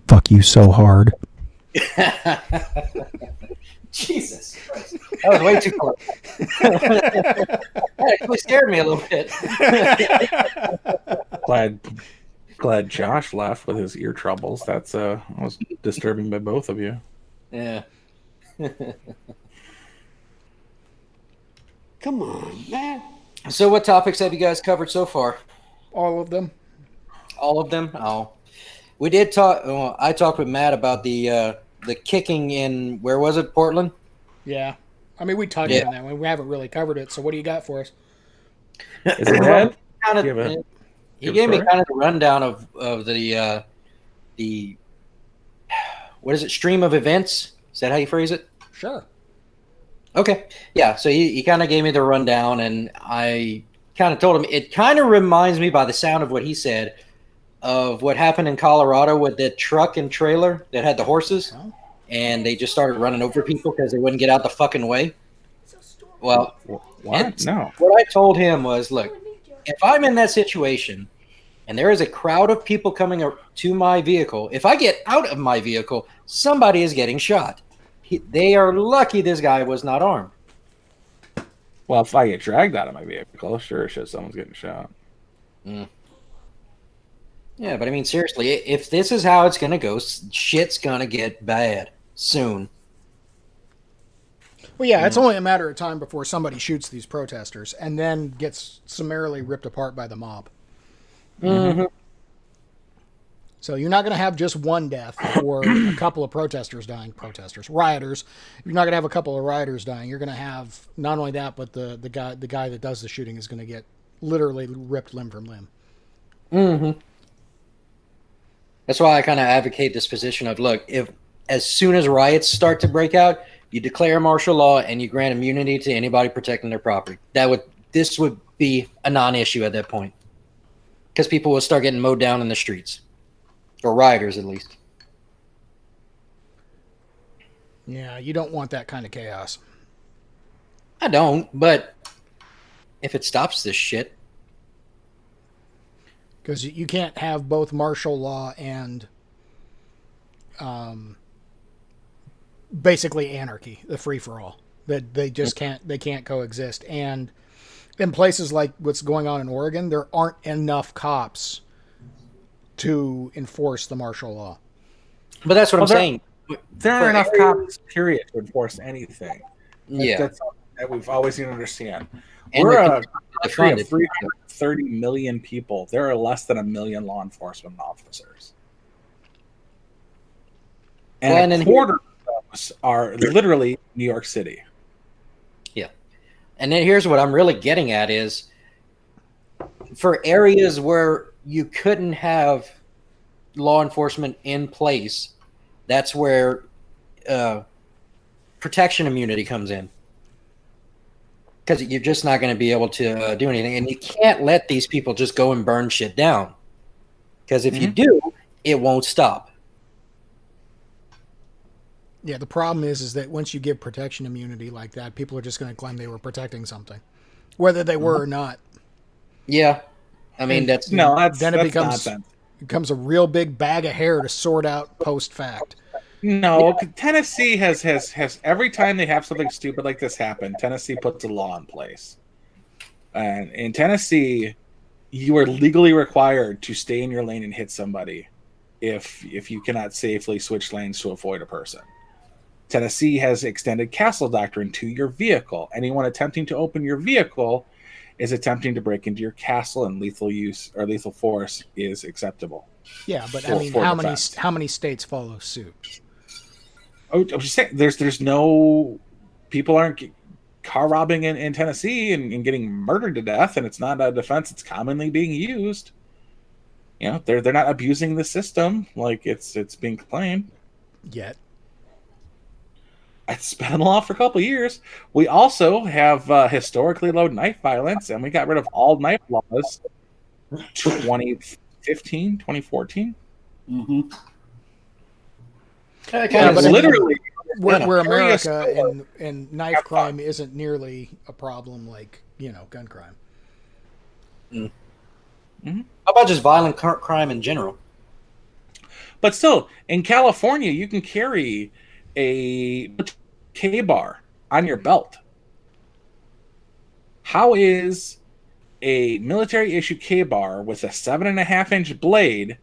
Fuck you so hard. Jesus Christ. That was way too close. That actually scared me a little bit. Glad Josh left with his ear troubles. That's was disturbing by both of you. Yeah. Come on, man. So what topics have you guys covered so far? All of them. All of them? Oh. We did talk. I talked with Matt about the kicking in, where was it, Portland? Yeah. I mean, we touched on that one. We haven't really covered it. So what do you got for us? Is it dead? He gave me kind of the rundown of the what is it, stream of events? Is that how you phrase it? Sure. Okay. Yeah. So he kind of gave me the rundown, and I kind of told him it kind of reminds me, by the sound of what he said, of what happened in Colorado with that truck and trailer that had the horses, and they just started running over people because they wouldn't get out the fucking way. Well, what? No. What I told him was, look, if I'm in that situation and there is a crowd of people coming to my vehicle, if I get out of my vehicle, somebody is getting shot. They are lucky this guy was not armed. Well, if I get dragged out of my vehicle, sure, shit, someone's getting shot. Mm. Yeah, but I mean, seriously, if this is how it's going to go, shit's going to get bad soon. Well, yeah, it's only a matter of time before somebody shoots these protesters and then gets summarily ripped apart by the mob. Mm-hmm. So you're not going to have just one death or a couple of rioters. You're not going to have a couple of rioters dying. You're going to have not only that, but the guy that does the shooting is going to get literally ripped limb from limb. Mm-hmm. That's why I kind of advocate this position of, look, if as soon as riots start to break out, you declare martial law and you grant immunity to anybody protecting their property. This would be a non-issue at that point, because people will start getting mowed down in the streets, or rioters at least. Yeah, you don't want that kind of chaos. I don't, but if it stops this shit, because you can't have both martial law and basically anarchy, the free for all. That they just can't coexist. And in places like what's going on in Oregon, there aren't enough cops to enforce the martial law. But that's what I'm saying. There aren't enough cops, period, to enforce anything. Yeah, That's something that we've always need to understand. And We're we a country of it. 330 million people. There are less than 1 million law enforcement officers. And a quarter of those are literally New York City. Yeah. And then here's what I'm really getting at is, for areas where you couldn't have law enforcement in place, that's where protection immunity comes in. Because you're just not going to be able to do anything. And you can't let these people just go and burn shit down. Because if you do, it won't stop. Yeah, the problem is that once you give protection immunity like that, people are just going to claim they were protecting something, whether they were or not. Yeah. I mean, And that's becomes a real big bag of hair to sort out post fact. No, Tennessee has every time they have something stupid like this happen, Tennessee puts a law in place. And in Tennessee, you are legally required to stay in your lane and hit somebody if you cannot safely switch lanes to avoid a person. Tennessee has extended castle doctrine to your vehicle. Anyone attempting to open your vehicle is attempting to break into your castle, and lethal use or lethal force is acceptable. Yeah, but I mean, how many states follow suit? Oh, I'm just saying, there's no people aren't car robbing in Tennessee and getting murdered to death, and it's not a defense that's commonly being used. You know, they're not abusing the system like it's being claimed Yet. It's been in law for a couple of years. We also have historically low knife violence, and we got rid of all knife laws 2015, 2014. Mm-hmm. Yeah, but literally, where America and knife crime isn't nearly a problem like, gun crime. How about just violent crime in general? But still, in California, you can carry a K-bar on your belt. How is a military issue K-bar with a 7.5-inch blade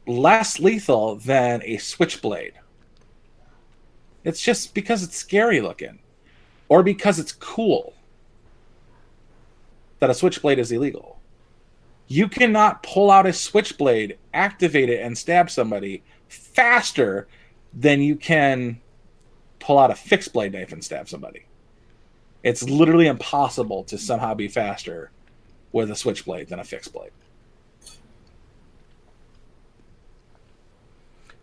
less lethal than a switchblade? It's just because it's scary looking, or because it's cool that a switchblade is illegal. You cannot pull out a switchblade, activate it, and stab somebody faster than you can pull out a fixed blade knife and stab somebody. It's literally impossible to somehow be faster with a switchblade than a fixed blade.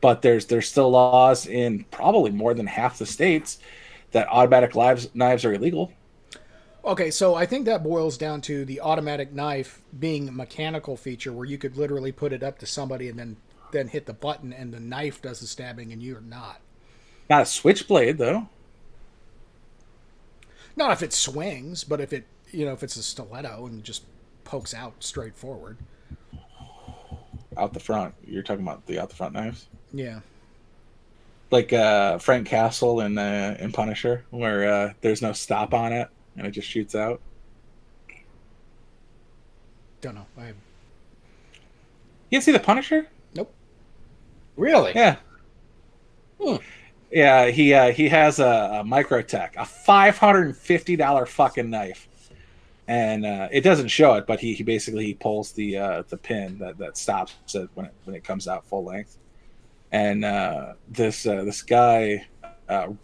But there's still laws in probably more than half the states that automatic knives are illegal. Okay, so I think that boils down to the automatic knife being a mechanical feature where you could literally put it up to somebody and then hit the button and the knife does the stabbing and you're not. Not a switchblade, though. Not if it swings, but if it's a stiletto and just pokes out straight forward. Out the front. You're talking about the out the front knives? Yeah. like Frank Castle in Punisher, where there's no stop on it and it just shoots out. Don't know. You didn't see the Punisher? Nope. Really? Yeah. Yeah, he has a Microtech, a $550 fucking knife, and it doesn't show it, but he basically pulls the pin that stops it when it comes out full length, and this guy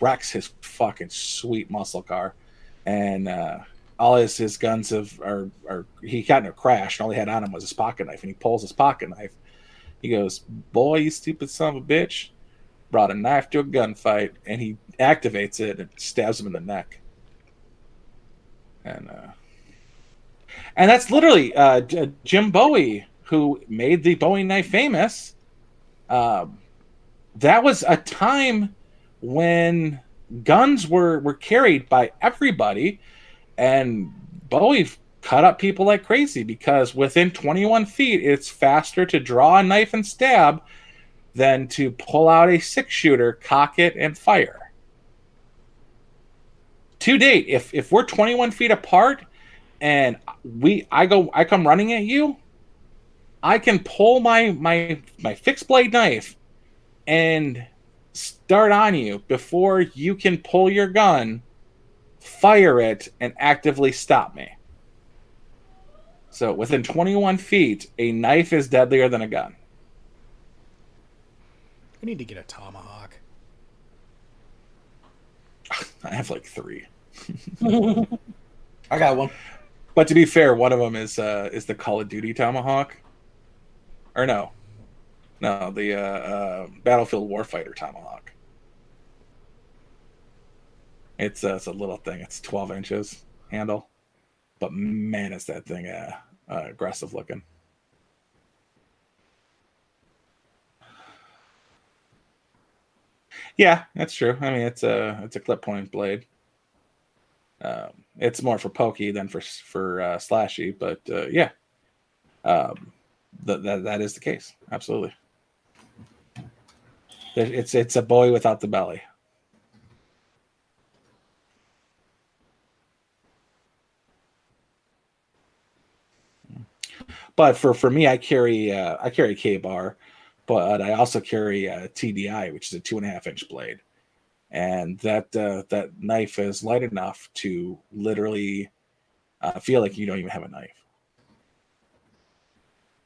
wrecks his fucking sweet muscle car, and all his guns are he got in a crash, and all he had on him was his pocket knife, and he pulls his pocket knife. He goes, "Boy, you stupid son of a bitch." Brought a knife to a gunfight, and he activates it and stabs him in the neck. And that's literally Jim Bowie, who made the Bowie knife famous. That was a time when guns were carried by everybody, and Bowie cut up people like crazy because within 21 feet, it's faster to draw a knife and stab than to pull out a 6-shooter, cock it, and fire. To date, if we're 21 feet apart and I come running at you, I can pull my fixed blade knife and start on you before you can pull your gun, fire it, and actively stop me. So within 21 feet, a knife is deadlier than a gun. I need to get a tomahawk. I have like 3. I got one. But to be fair, one of them is the Call of Duty tomahawk. Or no, the Battlefield Warfighter tomahawk. It's a little thing. It's 12 inches handle, but man, is that thing aggressive looking. Yeah, that's true. I mean, it's a clip point blade. It's more for pokey than for slashy, but yeah, that is the case. Absolutely, it's a Bowie without the belly. But for me, I carry a K-bar, but I also carry a TDI, which is a 2.5-inch blade, and that knife is light enough to literally feel like you don't even have a knife.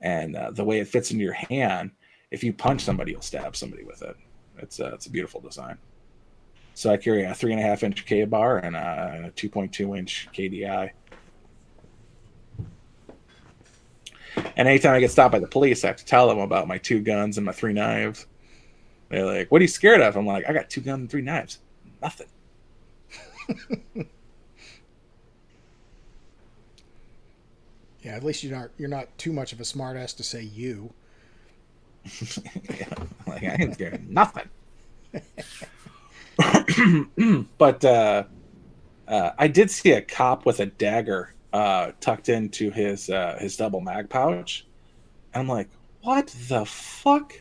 And the way it fits into your hand, if you punch somebody, you'll stab somebody with it. It's a beautiful design. So I carry a 3.5-inch K-bar and a 2.2-inch KDI. And anytime I get stopped by the police, I have to tell them about my 2 guns and my 3 knives. They're like, "What are you scared of?" I'm like, "I got 2 guns and 3 knives. Nothing." Yeah, at least you're not too much of a smartass to say you. Yeah, like I ain't scared of nothing. But I did see a cop with a dagger tucked into his double mag pouch. And I'm like, what the fuck?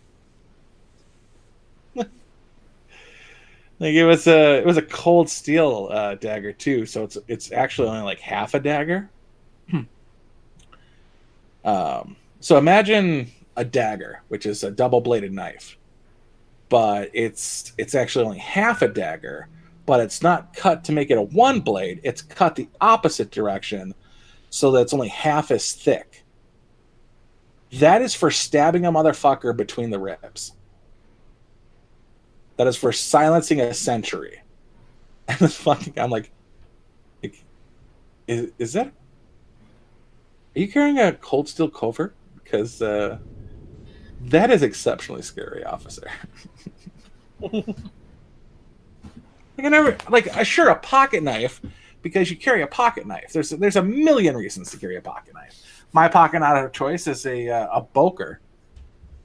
Like it was a cold steel dagger too, so it's actually only like half a dagger. So imagine a dagger, which is a double bladed knife, but it's actually only half a dagger, but it's not cut to make it a one blade. It's cut the opposite direction so that it's only half as thick. That is for stabbing a motherfucker between the ribs. That is for silencing a century. And this fucking, I'm like is that? Are you carrying a cold steel covert? Because that is exceptionally scary, officer. Like I never sure, a pocket knife, because you carry a pocket knife. There's a million reasons to carry a pocket knife. My pocket knife of choice is a Boker.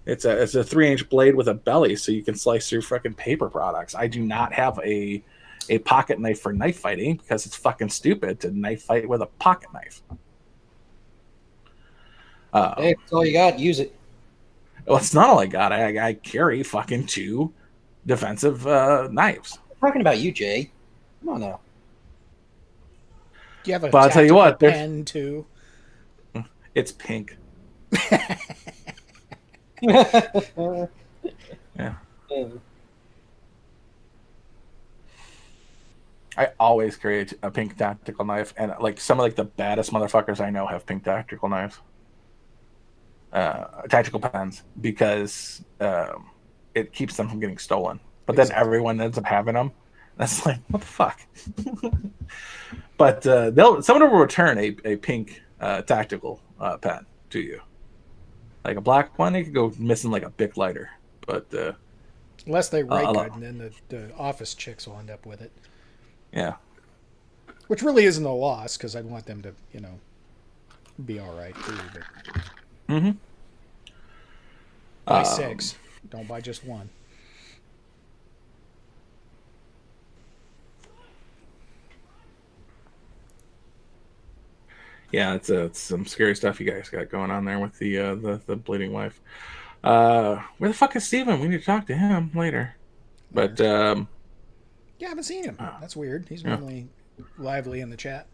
It's a 3-inch blade with a belly, so you can slice through fucking paper products. I do not have a pocket knife for knife fighting because it's fucking stupid to knife fight with a pocket knife. Hey, that's all you got. Use it. Well, it's not all I got. I carry fucking 2 defensive knives. I'm talking about you, Jay. Come on now. Do you have a But I'll tell you tactical what, pen too? It's pink. Yeah. I always carry a pink tactical knife, and like some of like the baddest motherfuckers I know have pink tactical knives, tactical pens, because it keeps them from getting stolen. But then everyone ends up having them. That's like, what the fuck? But someone will return a pink tactical pen to you. Like a black one, it could go missing like a Bic lighter. But unless they rate good, and then the office chicks will end up with it. Yeah. Which really isn't a loss, because I'd want them to, be all right too. But buy 6. Don't buy just one. Yeah, it's some scary stuff you guys got going on there with the bleeding wife. Where the fuck is Steven? We need to talk to him later. But yeah, I haven't seen him. That's weird. He's normally lively in the chat.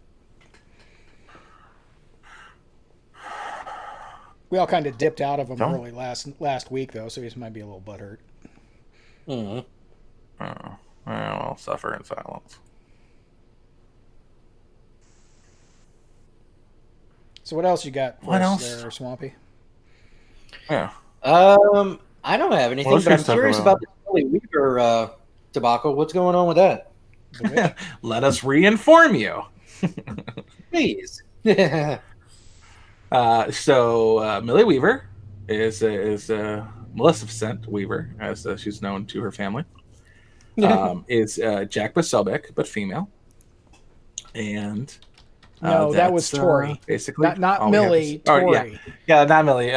We all kind of dipped out of him early last week, though, so he might be a little butthurt. Mm-hmm. Oh, well, I'll suffer in silence. So what else you got for us there, Swampy? Yeah. I don't have anything, but I'm curious about the Billy Weaver debacle. What's going on with that? Let us re-inform you. Please. So Millie Weaver is Maleficent Weaver, as she's known to her family. Is Jack Basobek, but female. And no, that was Tori. Basically, not Millie. Tori. Yeah, not Millie.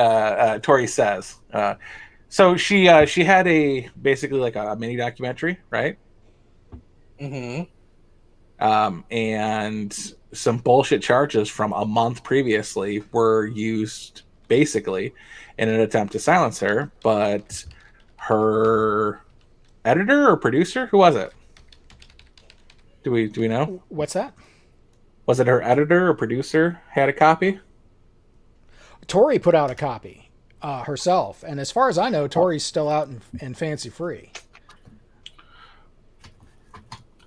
Tori says. So she had basically like a mini documentary, right? Mm-hmm. And some bullshit charges from a month previously were used basically in an attempt to silence her, but her editor or producer, who was it? Do we know? What's that? Was it her editor or producer had a copy? Tori put out a copy herself, and as far as I know, Tori's still out in Fancy Free.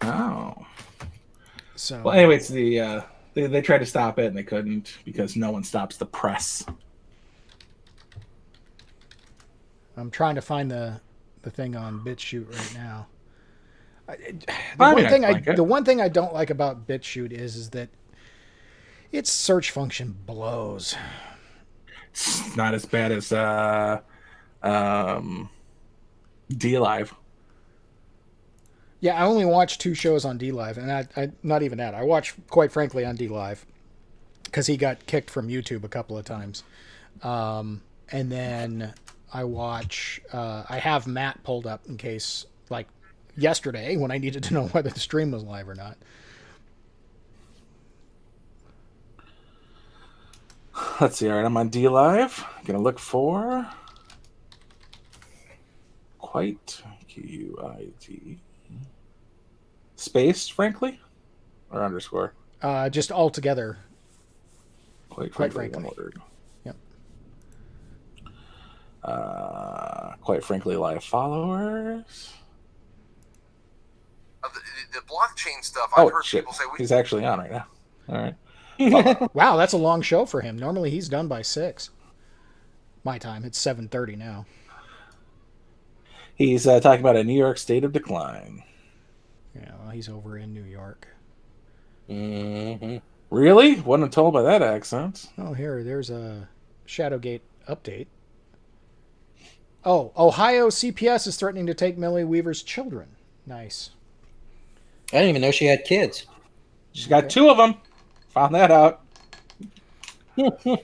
Oh. So well, anyways, they tried to stop it and they couldn't because no one stops the press. I'm trying to find the thing on BitChute right now. The one thing I don't like about BitChute is that its search function blows. It's not as bad as DLive. Yeah, I only watch 2 shows on DLive, and I not even that. I watch, quite frankly, on DLive because he got kicked from YouTube a couple of times. And then I watch. I have Matt pulled up in case, like yesterday, when I needed to know whether the stream was live or not. Let's see. All right, I'm on DLive. Gonna look for quite QIT spaced, frankly, or underscore. Just all together. Quite frankly. One word. Yep. Quite frankly, live followers. The blockchain stuff. I've heard people say he's actually on right now. All right. Wow, that's a long show for him. Normally he's done by 6. My time. It's 7:30 now. He's talking about a New York state of decline. Yeah, well, he's over in New York. Mm-hmm. Really? Wasn't told by that accent. Oh, there's a Shadowgate update. Oh, Ohio CPS is threatening to take Millie Weaver's children. Nice. I didn't even know she had kids. She's got 2 of them. Found that out. Good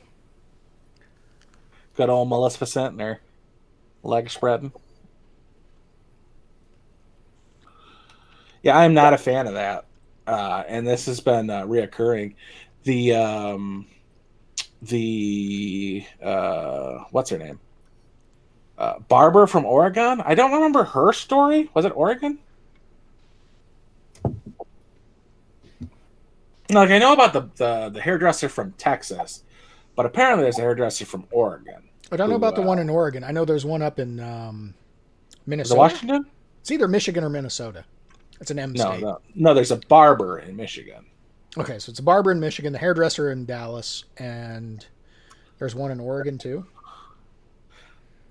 old Maleficent and her leg spreading. Yeah, I'm not a fan of that. And this has been reoccurring. The what's her name? Barbara from Oregon. I don't remember her story. Was it Oregon? No, like I know about the hairdresser from Texas, but apparently there's a hairdresser from Oregon. I don't know about the one in Oregon. I know there's one up in Minnesota. Washington? It's either Michigan or Minnesota. It's an M state. No, there's a barber in Michigan. Okay, so it's a barber in Michigan, the hairdresser in Dallas, and there's one in Oregon too.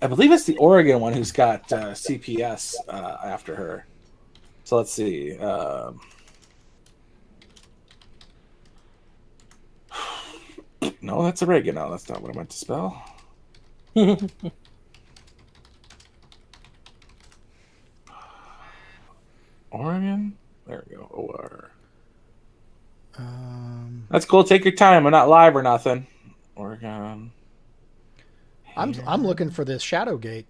I believe it's the Oregon one who's got CPS after her. So let's see. No, that's oregano. That's not what I meant to spell. Oregon? There we go. O-R. That's cool. Take your time. I'm not live or nothing. Oregon. I'm looking for this Shadowgate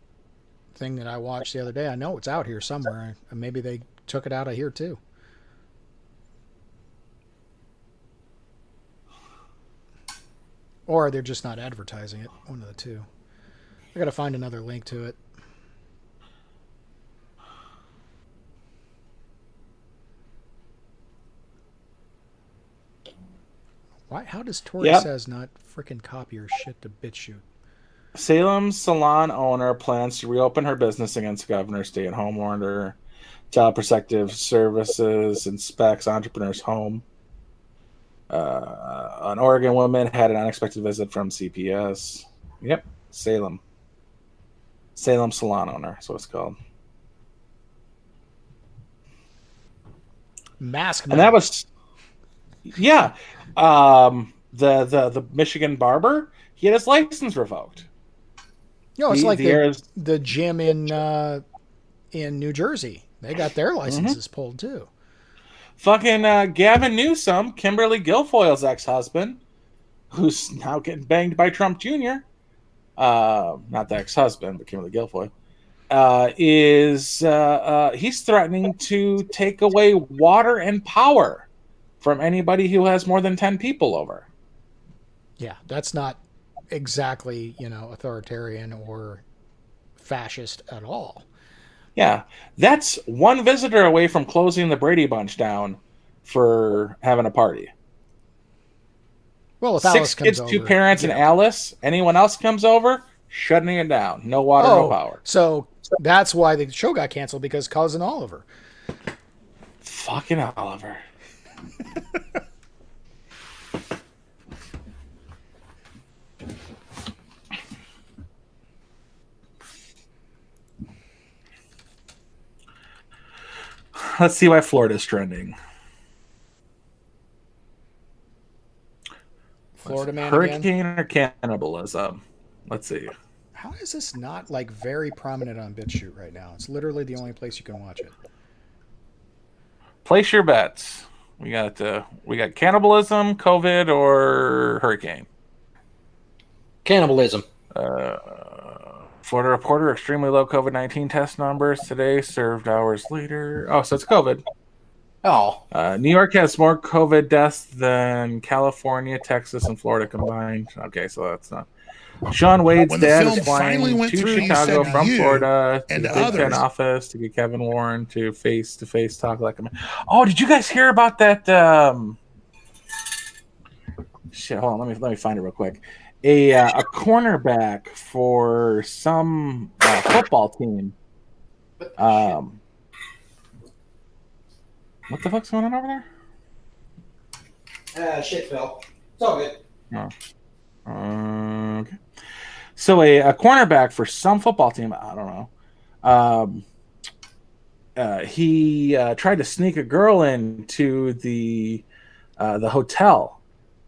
thing that I watched the other day. I know it's out here somewhere. Maybe they took it out of here too. Or they're just not advertising it. One of the two. I got to find another link to it. Why? How does Tori Says not frickin' copy her shit to BitChute? Salem salon owner plans to reopen her business against governor stay-at-home order. Child Protective Services inspects entrepreneur's home. An Oregon woman had an unexpected visit from CPS. Yep, Salem salon owner. That's what it's called. Mask. And that was, yeah. The Michigan barber, he had his license revoked. No, it's the gym in New Jersey. They got their licenses pulled too. Fucking Gavin Newsom, Kimberly Guilfoyle's ex-husband, who's now getting banged by Trump Jr. Not the ex-husband, but Kimberly Guilfoyle, he's threatening to take away water and power from anybody who has more than 10 people over. Yeah, that's not exactly, authoritarian or fascist at all. Yeah, that's one visitor away from closing the Brady Bunch down for having a party. Well, if 6 Alice kids, comes 2 over, parents, and Alice, anyone else comes over, shutting it down. No water, no power. So that's why the show got canceled, because Cousin Oliver. Fucking Oliver. Let's see why Florida's trending. Florida man Hurricane again? or cannibalism? Let's see. How is this not very prominent on BitChute right now? It's literally the only place you can watch it. Place your bets. We got cannibalism, COVID, or hurricane. Cannibalism. Florida reporter, extremely low COVID-19 test numbers today, served hours later. Oh, so it's COVID. Oh. New York has more COVID deaths than California, Texas, and Florida combined. Okay, so that's not. Shaun Wade's dad is flying to Chicago from Florida to the Big Ten office to get Kevin Warren to face-to-face talk like a man. Oh, did you guys hear about that? Shit, hold on. Let me find it real quick. A cornerback for some football team. What the fuck's going on over there? Shit, Phil. It's all good. Oh. Okay. So a cornerback for some football team, I don't know. He tried to sneak a girl into the hotel,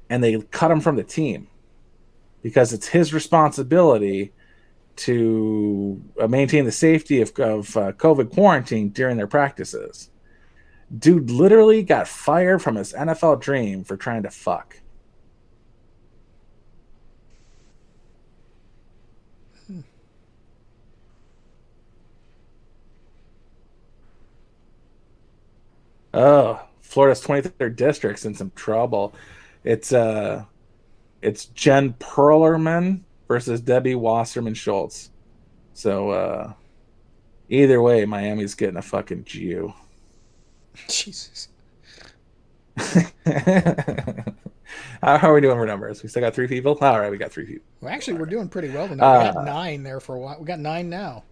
and they cut him from the team because it's his responsibility to maintain the safety of COVID quarantine during their practices. Dude literally got fired from his NFL dream for trying to fuck. Oh, Florida's 23rd district's in some trouble. It's Jen Perlerman versus Debbie Wasserman Schultz. So either way, Miami's getting a fucking Jew. Jesus. How are we doing for numbers? We still got 3 people? All right, we got 3 people. Well, actually, we're doing pretty well tonight. We had 9 there for a while. We got 9 now.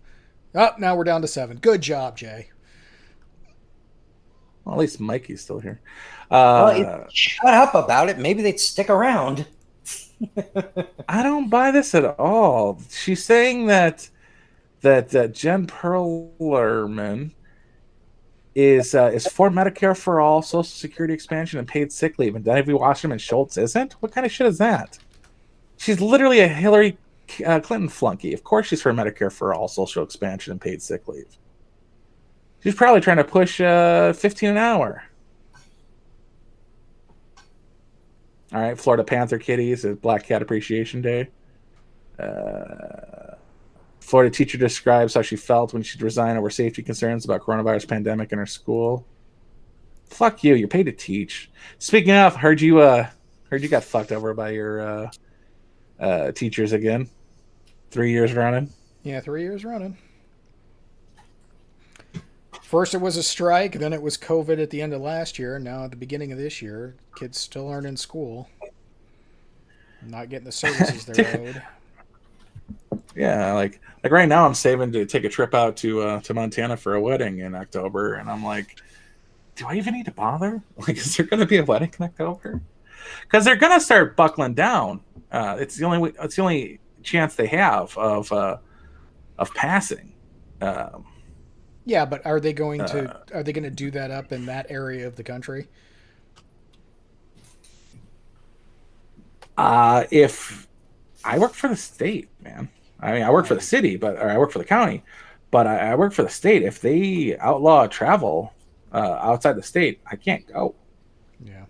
Oh, now we're down to 7. Good job, Jay. Well, at least Mikey's still here. Shut up about it. Maybe they'd stick around. I don't buy this at all. She's saying that Jen Perlerman is for Medicare for all, Social Security expansion, and paid sick leave, and Debbie Wasserman Schultz isn't. What kind of shit is that? She's literally a Hillary Clinton flunky. Of course, she's for Medicare for all, social expansion, and paid sick leave. She's probably trying to push 15 an hour. All right, Florida Panther kitties is Black Cat Appreciation Day. Florida teacher describes how she felt when she'd resign over safety concerns about coronavirus pandemic in her school. Fuck you! You're paid to teach. Speaking of, heard you got fucked over by your teachers again. 3 years running. Yeah, 3 years running. First it was a strike, then it was COVID at the end of last year, and now at the beginning of this year, kids still aren't in school. Not getting the services they're owed. Yeah, like right now I'm saving to take a trip out to Montana for a wedding in October, and I'm like, do I even need to bother? Like, is there going to be a wedding in October? Because they're going to start buckling down. It's the only chance they have of passing. Yeah, but are they going to do that up in that area of the country? If I work for the state, man. I mean, I work for the city, or I work for the county, but I work for the state. If they outlaw travel outside the state, I can't go. Yeah.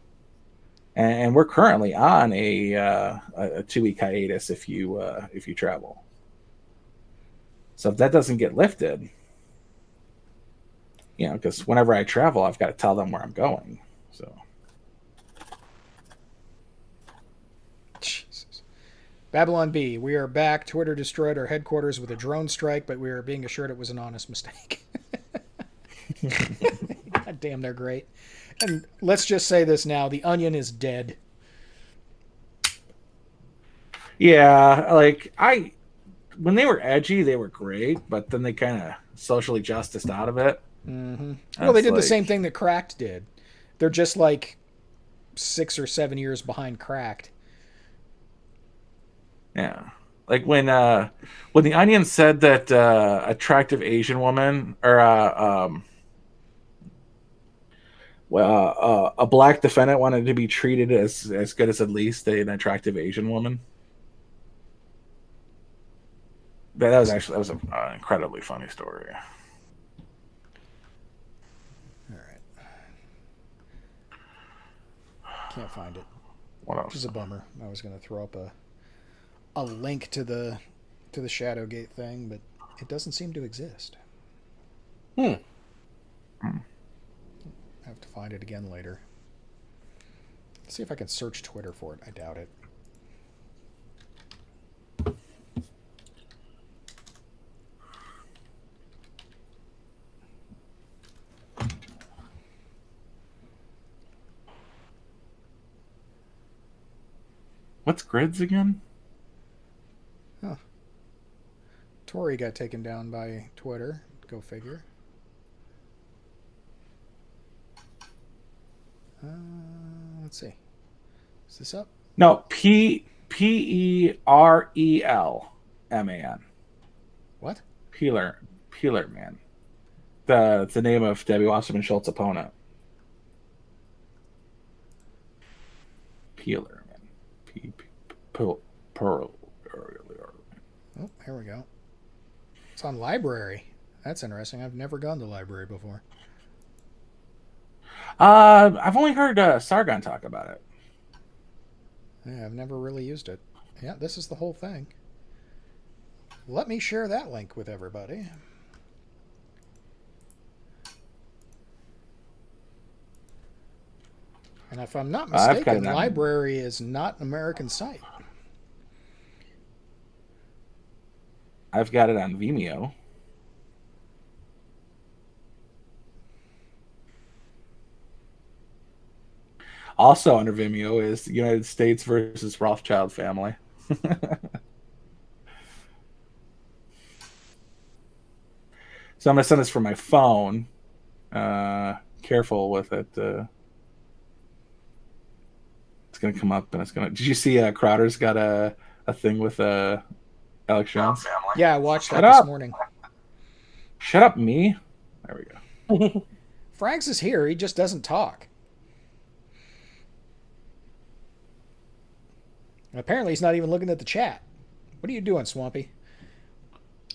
And we're currently on a 2-week hiatus if you travel. So if that doesn't get lifted, because whenever I travel, I've got to tell them where I'm going. So. Jesus. Babylon B, we are back. Twitter destroyed our headquarters with a drone strike, but we are being assured it was an honest mistake. God damn, they're great. And let's just say this now. The Onion is dead. Yeah, like when they were edgy, they were great, but then they kind of socially justiced out of it. Mm-hmm. Well, they did the same thing that Cracked did. They're just like 6 or 7 years behind Cracked. Yeah, like when the Onion said that attractive Asian woman or a black defendant wanted to be treated as good as at least an attractive Asian woman. That was an incredibly funny story. All right. Can't find it. What else? Which is a bummer. I was going to throw up a link to the Shadowgate thing, but it doesn't seem to exist. I have to find it again later. Let's see if I can search Twitter for it. I doubt it. What's grids again? Huh. Tory got taken down by Twitter. Go figure. Let's see. Is this up? No, Perelman. What? Peelerman. The name of Debbie Wasserman Schultz's opponent. Peelerman. Pearl. Oh, here we go. It's on library. That's interesting. I've never gone to library before. I've only heard Sargon talk about it. Yeah, I've never really used it. Yeah, this is the whole thing. Let me share that link with everybody. And if I'm not mistaken, library is not an American site. I've got it on Vimeo. Also under Vimeo is United States versus Rothschild family. So I'm going to send this from my phone. Careful with it. It's going to come up and it's going to... Did you see Crowder's got a thing with Alex Jones? Yeah, I watched that this morning. Shut up, me. There we go. Franks is here. He just doesn't talk. And apparently he's not even looking at the chat. What are you doing, Swampy?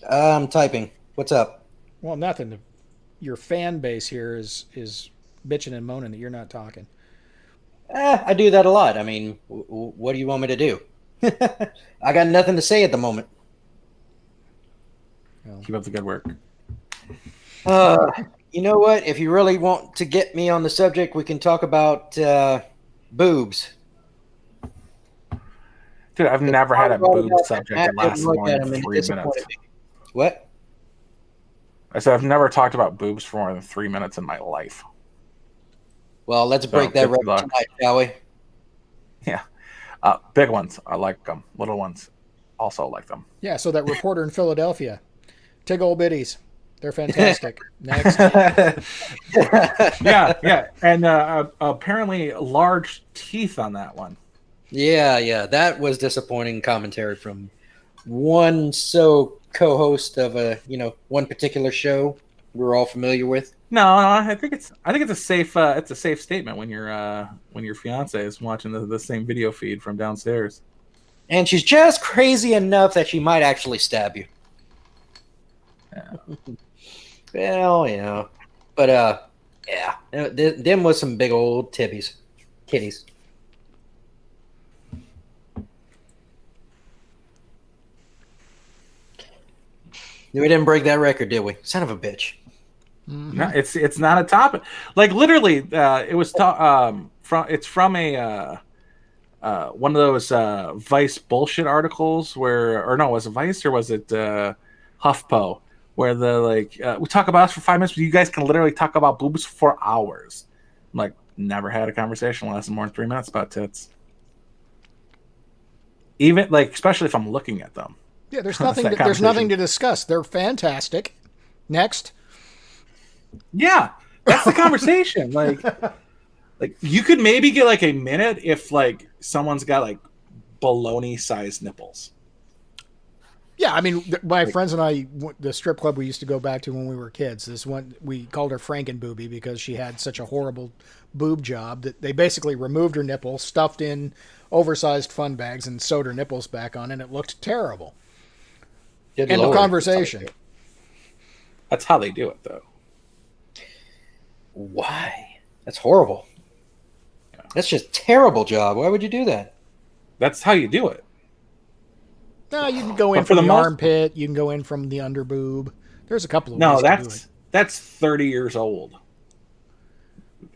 I'm typing. What's up? Well, nothing. Your fan base here is bitching and moaning that you're not talking. I do that a lot. I mean, what do you want me to do? I got nothing to say at the moment. Well, keep up the good work. You know what? If you really want to get me on the subject, we can talk about boobs. Dude, I've never had a boob subject that lasts more than 3 minutes. What? I said I've never talked about boobs for more than 3 minutes in my life. Well, let's break that record tonight, shall we? Yeah. Big ones, I like them. Little ones, also like them. Yeah, so that reporter in Philadelphia. Tig old bitties. They're fantastic. Next. Yeah. And apparently large teeth on that one. Yeah. That was disappointing commentary from one co-host of one particular show we're all familiar with. No, I think it's a safe statement when your fiance is watching the same video feed from downstairs. And she's just crazy enough that she might actually stab you. Yeah. Well, but yeah, them was some big old kitties. We didn't break that record, did we? Son of a bitch. Mm-hmm. No, it's not a topic. Like literally, it was from a one of those Vice bullshit articles was it Vice or was it HuffPo, where we talk about us for 5 minutes, but you guys can literally talk about boobs for hours. I'm like, never had a conversation lasting more than 3 minutes about tits. Even especially if I'm looking at them. Yeah, there's nothing to discuss. They're fantastic. Next. Yeah, that's the conversation. Like you could maybe get a minute if someone's got baloney-sized nipples. Yeah, I mean, my friends and I, the strip club we used to go back to when we were kids, this one, we called her Frankenbooby because she had such a horrible boob job that they basically removed her nipple, stuffed in oversized fun bags, and sewed her nipples back on, and it looked terrible. End of conversation. That's how they do it, though. Why? That's horrible. Yeah. That's just a terrible job. Why would you do that? That's how you do it. No, you can go in from the armpit. You can go in from the under boob. There's a couple of ways to do it. That's 30 years old.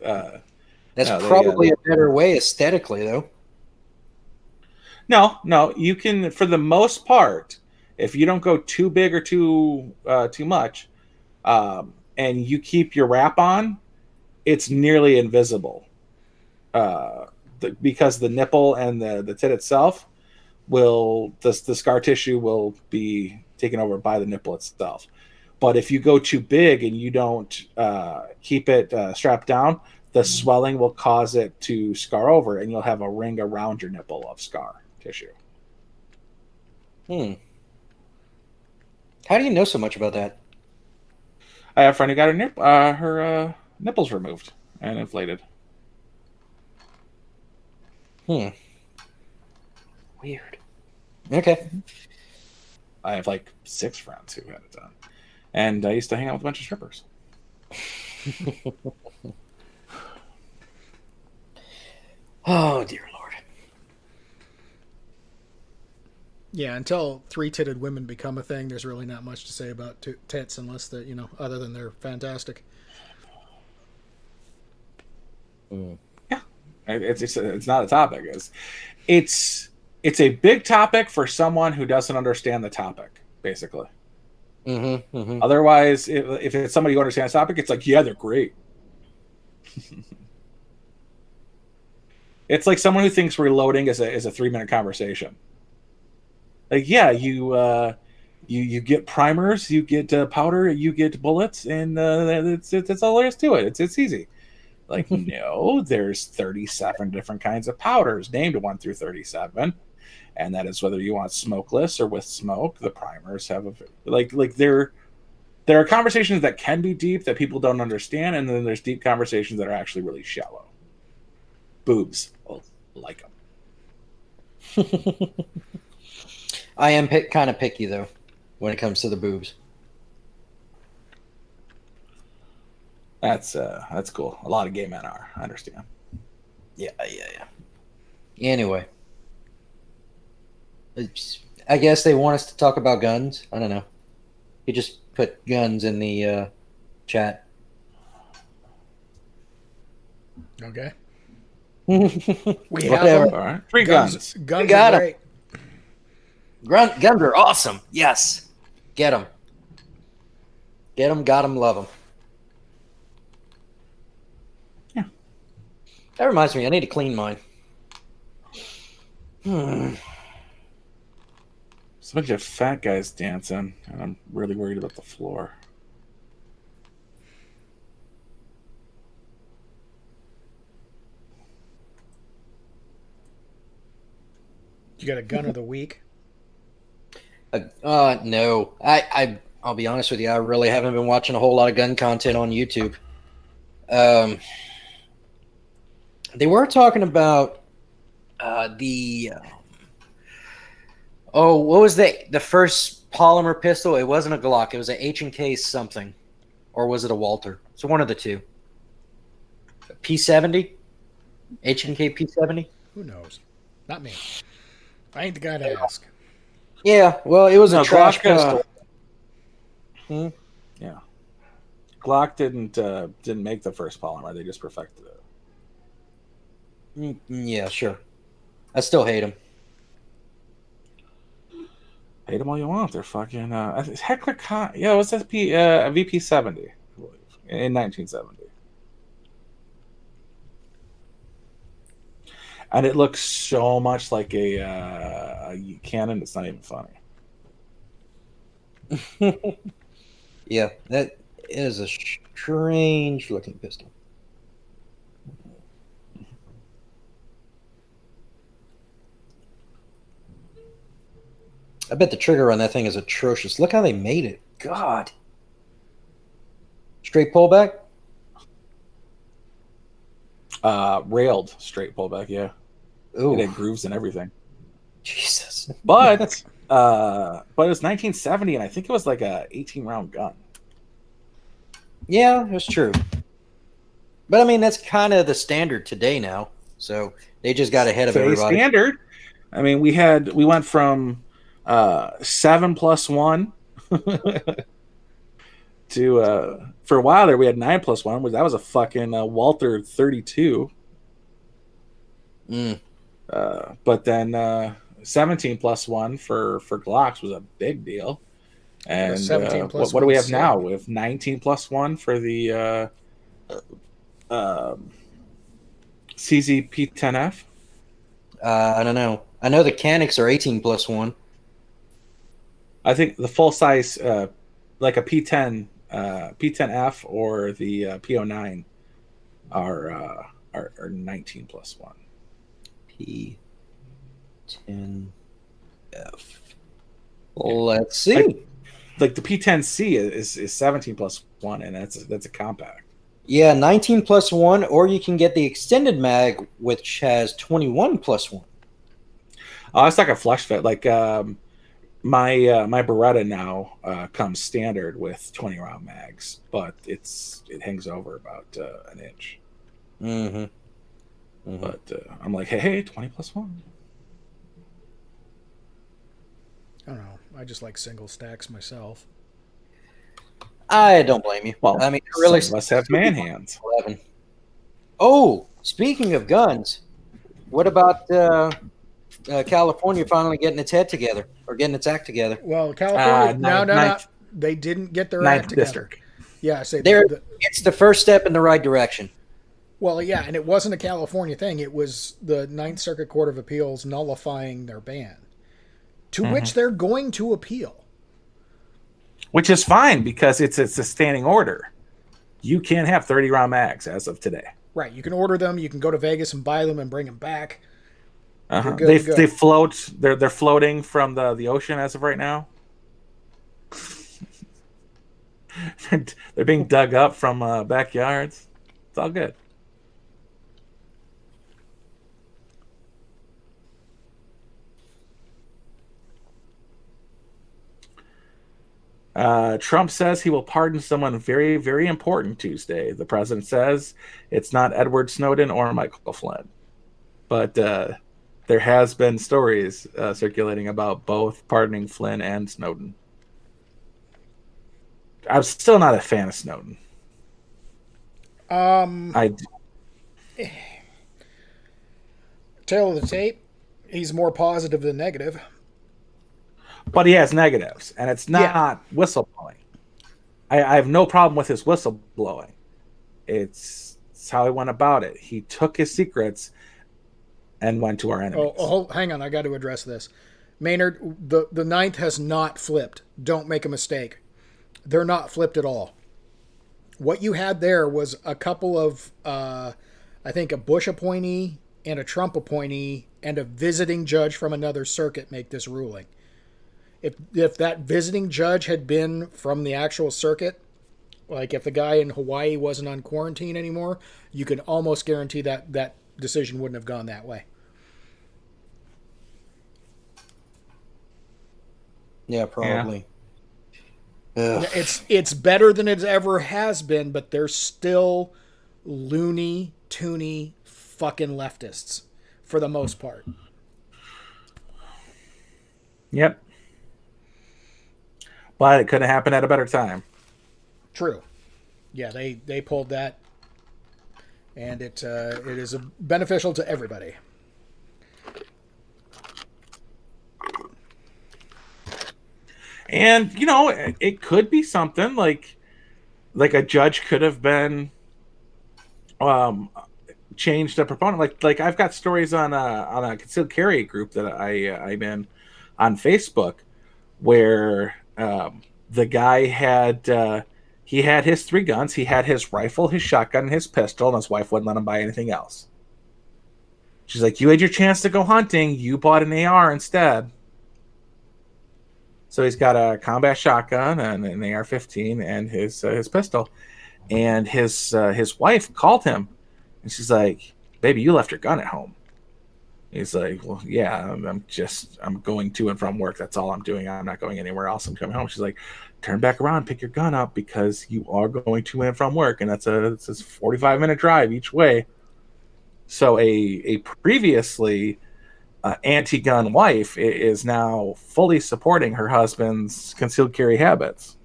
That's probably a better way aesthetically, though. No, you can, for the most part, if you don't go too big or too much, and you keep your wrap on, it's nearly invisible. Because the nipple and the tit itself the scar tissue will be taken over by the nipple itself. But if you go too big and you don't keep it strapped down, the swelling will cause it to scar over, and you'll have a ring around your nipple of scar tissue. How do you know so much about that? I have a friend who got her nipples removed and inflated. Weird. Okay. I have 6 friends who had it done. And I used to hang out with a bunch of strippers. Oh, dear Lord. Yeah, until three-titted women become a thing, there's really not much to say about tits unless other than they're fantastic. Yeah, it's not a topic. It's a big topic for someone who doesn't understand the topic. basically. Mm-hmm. Otherwise, if it's somebody who understands the topic, it's like, yeah, they're great. It's like someone who thinks reloading is a 3-minute conversation. Like, yeah, you get primers, you get powder, you get bullets, and that's all there is to it. It's easy. Like, no, there's 37 different kinds of powders named 1 through 37, and that is whether you want smokeless or with smoke. The primers have there are conversations that can be deep that people don't understand, and then there's deep conversations that are actually really shallow. Boobs, well, like them. I am kind of picky though when it comes to the boobs. That's cool. A lot of gay men are. I understand. Yeah. Anyway, I guess they want us to talk about guns. I don't know. You just put guns in the chat. Okay. We have them. All right. Free guns. Guns got are 'em. great. Guns are awesome. Yes. Get them. Get them, got them, love them. Yeah. That reminds me, I need to clean mine. There's a bunch of fat guys dancing, and I'm really worried about the floor. You got a gun of the week? No. I'll be honest with you. I really haven't been watching a whole lot of gun content on YouTube. They were talking about what was the first polymer pistol? It wasn't a Glock. It was a H&K something, or was it a Walther? So one of the two. P70, H&K P70. Who knows? Not me. I ain't the guy to ask. Yeah, well, it was a trash Glock, pistol. Yeah, Glock didn't make the first polymer; they just perfected it. Yeah, sure. I still hate them. Hate them all you want. They're fucking Heckler. Yeah, it was a VP70 in 1970, and it looks so much like a cannon. It's not even funny. Yeah, that is a strange looking pistol. I bet the trigger on that thing is atrocious. Look how they made it. God. Straight pullback? Railed straight pullback, yeah. Ooh. It had grooves and everything. Jesus. But it was 1970, and I think it was like a 18-round gun. Yeah, that's true. But I mean, that's kind of the standard today now. So they just got ahead of everybody. Standard. I mean, we went from 7+1 to for a while there we had 9+1. That was a fucking Walther 32. But then 17+1 for Glocks was a big deal. And 17 plus what do we have 1's now? sick. We have 19+1 for the CZP10F. I don't know. I know the Canics are 18+1. I think the full size, like a P10, P10F or the P09, are 19+1. P10F. Let's see. Like the P10C is 17+1, and that's a compact. Yeah, 19+1, or you can get the extended mag, which has 21+1. Oh, it's like a flush fit. Like my Beretta now comes standard with 20-round mags, but it hangs over about an inch. But I'm like, hey, 20+1. I don't know. I just like single stacks myself. I don't blame you. Well, I mean, really, some of us have man hands. 11. Oh, speaking of guns, what about California finally getting its head together or getting its act together. Well, California, no, ninth, they didn't get their ninth act together. district. Yeah, I say It's the first step in the right direction. well, yeah, and it wasn't a California thing. It was the Ninth Circuit Court of Appeals nullifying their ban, to which they're going to appeal. Which is fine because it's a standing order. You can't have 30-round mags as of today. Right, you can order them. You can go to Vegas and buy them and bring them back. Uh-huh. Good to go. They float. They're floating from the ocean as of right now. They're being dug up from backyards. It's all good. Trump says he will pardon someone very, very important Tuesday. The president says it's not Edward Snowden or Michael Flynn. But there has been stories circulating about both pardoning Flynn and Snowden. I'm still not a fan of Snowden. Tail of the tape, he's more positive than negative. But he has negatives, and it's not whistleblowing. I have no problem with his whistleblowing. It's how he went about it. He took his secrets and went to our enemies. Hang on, I got to address this. Maynard, the ninth has not flipped. Don't make a mistake. They're not flipped at all. What you had there was a couple of, I think, a Bush appointee and a Trump appointee and a visiting judge from another circuit make this ruling. If that visiting judge had been from the actual circuit, like if the guy in Hawaii wasn't on quarantine anymore, you can almost guarantee that decision wouldn't have gone that way. Yeah, probably. Yeah. It's better than it ever has been, but they're still loony, toony, fucking leftists for the most part. Yep. But it could have happened at a better time. True. Yeah, they pulled that, and it is beneficial to everybody. And it could be something like a judge could have been changed a proponent. Like I've got stories on a concealed carry group that I'm in on Facebook where the guy had he had his 3 guns. He had his rifle, his shotgun, and his pistol, and his wife wouldn't let him buy anything else. She's like, "You had your chance to go hunting. You bought an AR instead." So he's got a combat shotgun and an AR-15 and his pistol. And his wife called him, and she's like, "Baby, you left your gun at home." He's like, "Well, yeah, I'm going to and from work. That's all I'm doing. I'm not going anywhere else. I'm coming home." She's like, "Turn back around, pick your gun up because you are going to and from work, and it's a 45-minute drive each way." So a previously anti-gun wife is now fully supporting her husband's concealed carry habits.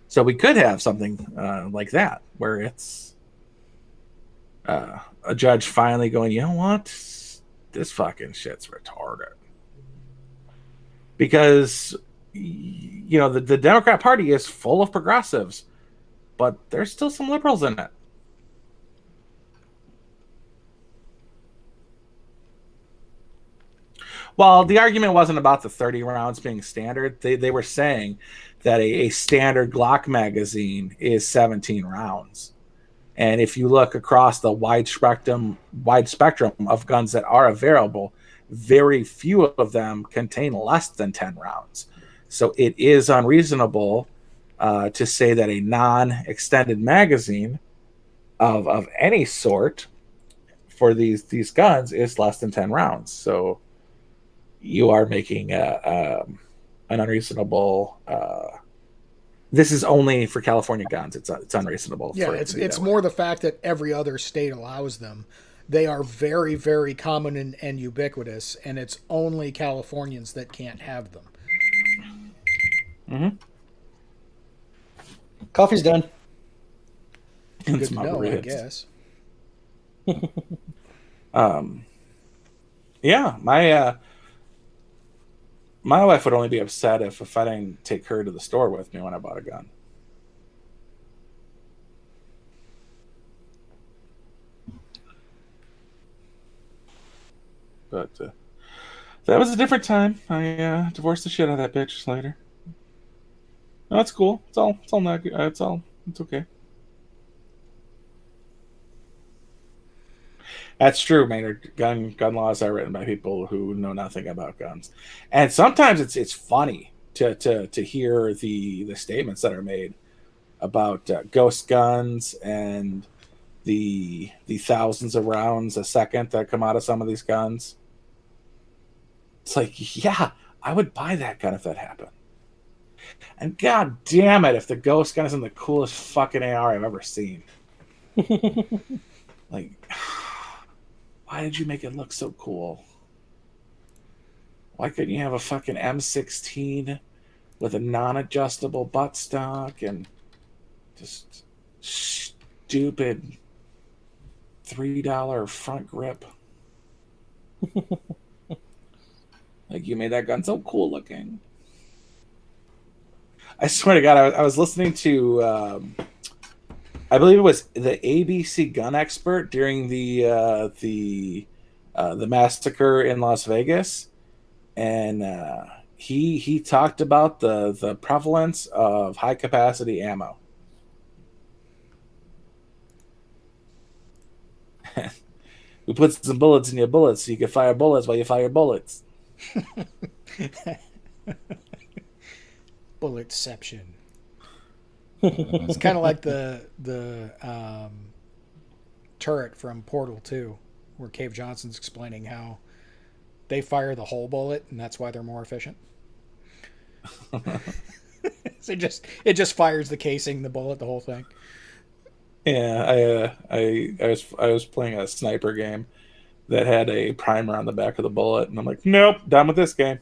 So we could have something like that, where it's a judge finally going, "You know what? This fucking shit's retarded." Because, the Democrat Party is full of progressives, but there's still some liberals in it. Well, the argument wasn't about the 30 rounds being standard. They were saying that a standard Glock magazine is 17 rounds. And if you look across the wide spectrum of guns that are available, very few of them contain less than 10 rounds. So it is unreasonable to say that a non-extended magazine of any sort for these guns is less than 10 rounds. So you are making an unreasonable. This is only for California guns. It's unreasonable. Yeah, it's more the fact that every other state allows them. They are very, very common and ubiquitous, and it's only Californians that can't have them. Mm-hmm. Coffee's done. Good to know, I guess. Yeah, my wife would only be upset if I didn't take her to the store with me when I bought a gun. But that was a different time. I divorced the shit out of that bitch later. No, it's cool. It's all not good. It's okay. That's true, Maynard. Gun laws are written by people who know nothing about guns, and sometimes it's funny to hear the statements that are made about ghost guns and the thousands of rounds a second that come out of some of these guns. It's like, yeah, I would buy that gun if that happened. And god damn it, if the ghost gun isn't the coolest fucking AR I've ever seen. Like, why did you make it look so cool? Why couldn't you have a fucking M16 with a non-adjustable buttstock and just stupid $3 front grip? Like, you made that gun so cool looking. I swear to God, I was listening to, I believe it was the ABC Gun Expert during the massacre in Las Vegas, and he talked about the prevalence of high capacity ammo. We put some bullets in your bullets so you can fire bullets while you fire bullets. Bulletception. It's kind of like the turret from Portal 2, where Cave Johnson's explaining how they fire the whole bullet, and that's why they're more efficient. So it just fires the casing, the bullet, the whole thing. Yeah, I was playing a sniper game that had a primer on the back of the bullet, and I'm like, nope, done with this game.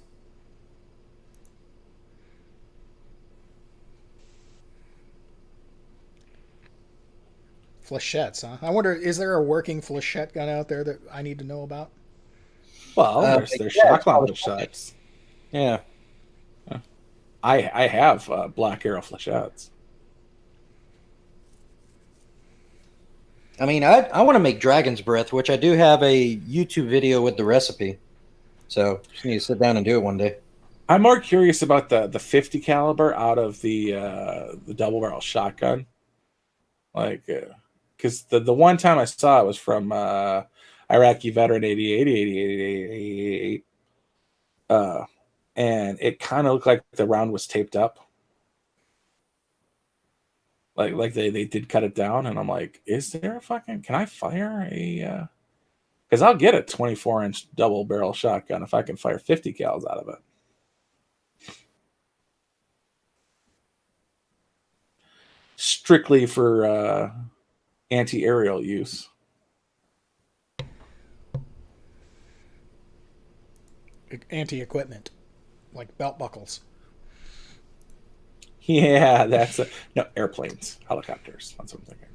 Flechettes, huh? I wonder, is there a working flechette gun out there that I need to know about? Well, there's shock launcher shots. Yeah. I have Black Arrow flechettes. I mean, I want to make Dragon's Breath, which I do have a YouTube video with the recipe. So just need to sit down and do it one day. I'm more curious about the 50 caliber out of the double barrel shotgun. Like, because the one time I saw it was from Iraqi veteran 88, and it kind of looked like the round was taped up. Like they did cut it down, and I'm like, is there a fucking, can I fire a because I'll get a 24-inch double barrel shotgun if I can fire 50 cals out of it. Strictly for anti-aerial use. Anti-equipment, like belt buckles. Yeah, that's no, airplanes, helicopters. That's what I'm thinking.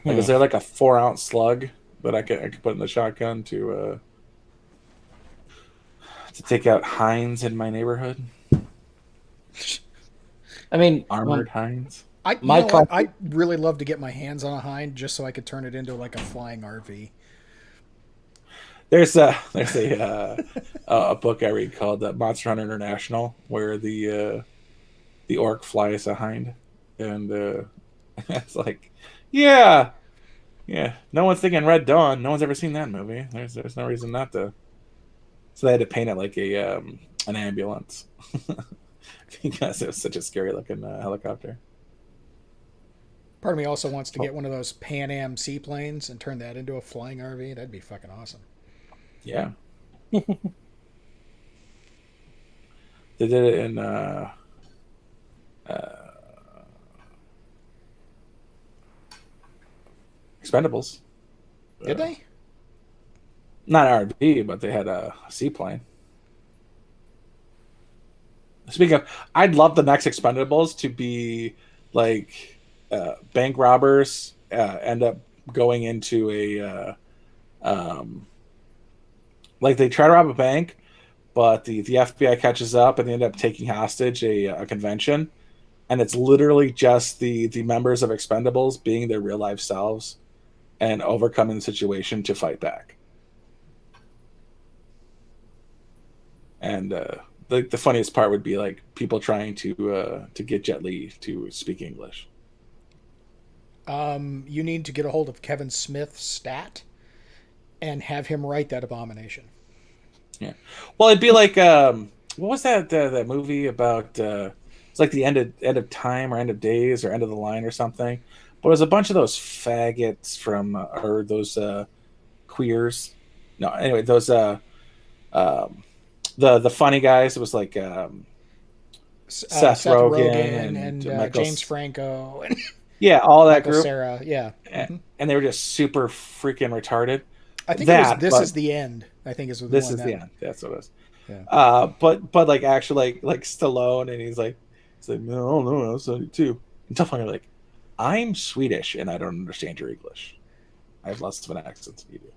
Like, is there like a 4-ounce slug that I could put in the shotgun to take out hinds in my neighborhood? I mean, armored hinds. I'd really love to get my hands on a hind just so I could turn it into like a flying RV. There's a book I read called Monster Hunter International, where the orc flies a hind, and it's like, yeah. No one's thinking Red Dawn. No one's ever seen that movie. There's no reason not to. So they had to paint it like an ambulance because it was such a scary looking helicopter. Part of me also wants to get one of those Pan Am seaplanes and turn that into a flying RV. That'd be fucking awesome. Yeah. They did it in Expendables. Did they? Not RV, but they had a seaplane. Speaking of, I'd love the next Expendables to be like bank robbers end up going into like they try to rob a bank, but the FBI catches up and they end up taking hostage a convention, and it's literally just the members of Expendables being their real life selves and overcoming the situation to fight back. And the funniest part would be like people trying to get Jet Li to speak English. You need to get a hold of Kevin Smith's stat and have him write that abomination. Yeah. Well, it'd be like what was that movie about? It's like the end of time or end of days or end of the line or something. But it was a bunch of those faggots from or those queers. No, anyway, those the funny guys. It was like Seth Rogen and James Franco and yeah, all that Michael group. Cera, yeah, and they were just super freaking retarded. I think This Is the End. I think is the This one is that, the end. That's what it is. Yeah. But like actually like Stallone, and he's like no, I was 72. And tough on like, I'm Swedish and I don't understand your English. I have less of an accent than you do.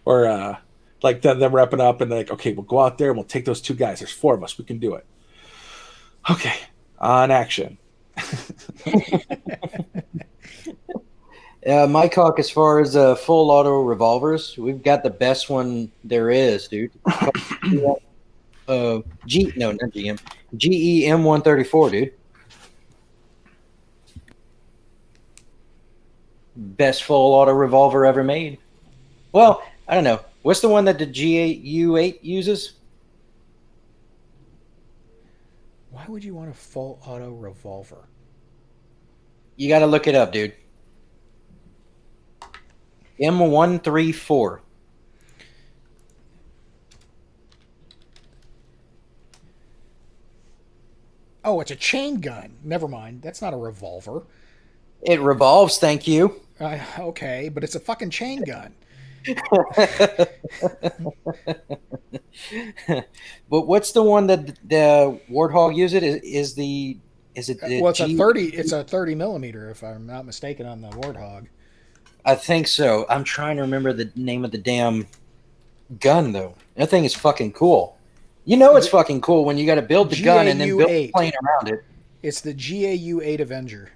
Or like them wrapping up and they're like, okay, we'll go out there and we'll take those two guys. There's 4 of us. We can do it. Okay, on action. My cock, as far as full auto revolvers, we've got the best one there is, dude. No, not GM. GEM 134, dude. Best full auto revolver ever made. Well, I don't know. What's the one that the GAU8 uses? Why would you want a full auto revolver? You got to look it up, dude. M134. Oh, it's a chain gun. Never mind. That's not a revolver. It revolves, thank you. Okay, but it's a fucking chain gun. But what's the one that the Warthog uses? Is it? Well, it's a 30. It's a 30 millimeter, if I'm not mistaken, on the Warthog. I think so. I'm trying to remember the name of the damn gun, though. That thing is fucking cool. You know it's fucking cool when you got to build the gun and then build the plane around it. It's the GAU-8 Avenger.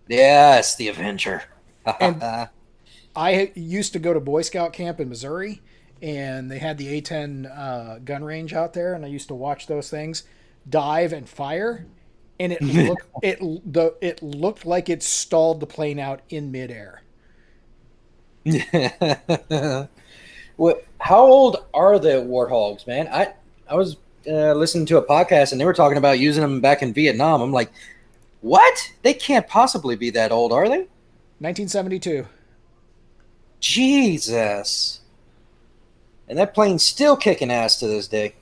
Yes, the Avenger. And I used to go to Boy Scout camp in Missouri, and they had the A-10 gun range out there, and I used to watch those things dive and fire, and it looked like it stalled the plane out in midair. What? How old are the Warthogs, man? I was listening to a podcast, and they were talking about using them back in Vietnam. I'm like, what? They can't possibly be that old, are they? 1972. Jesus. And that plane's still kicking ass to this day.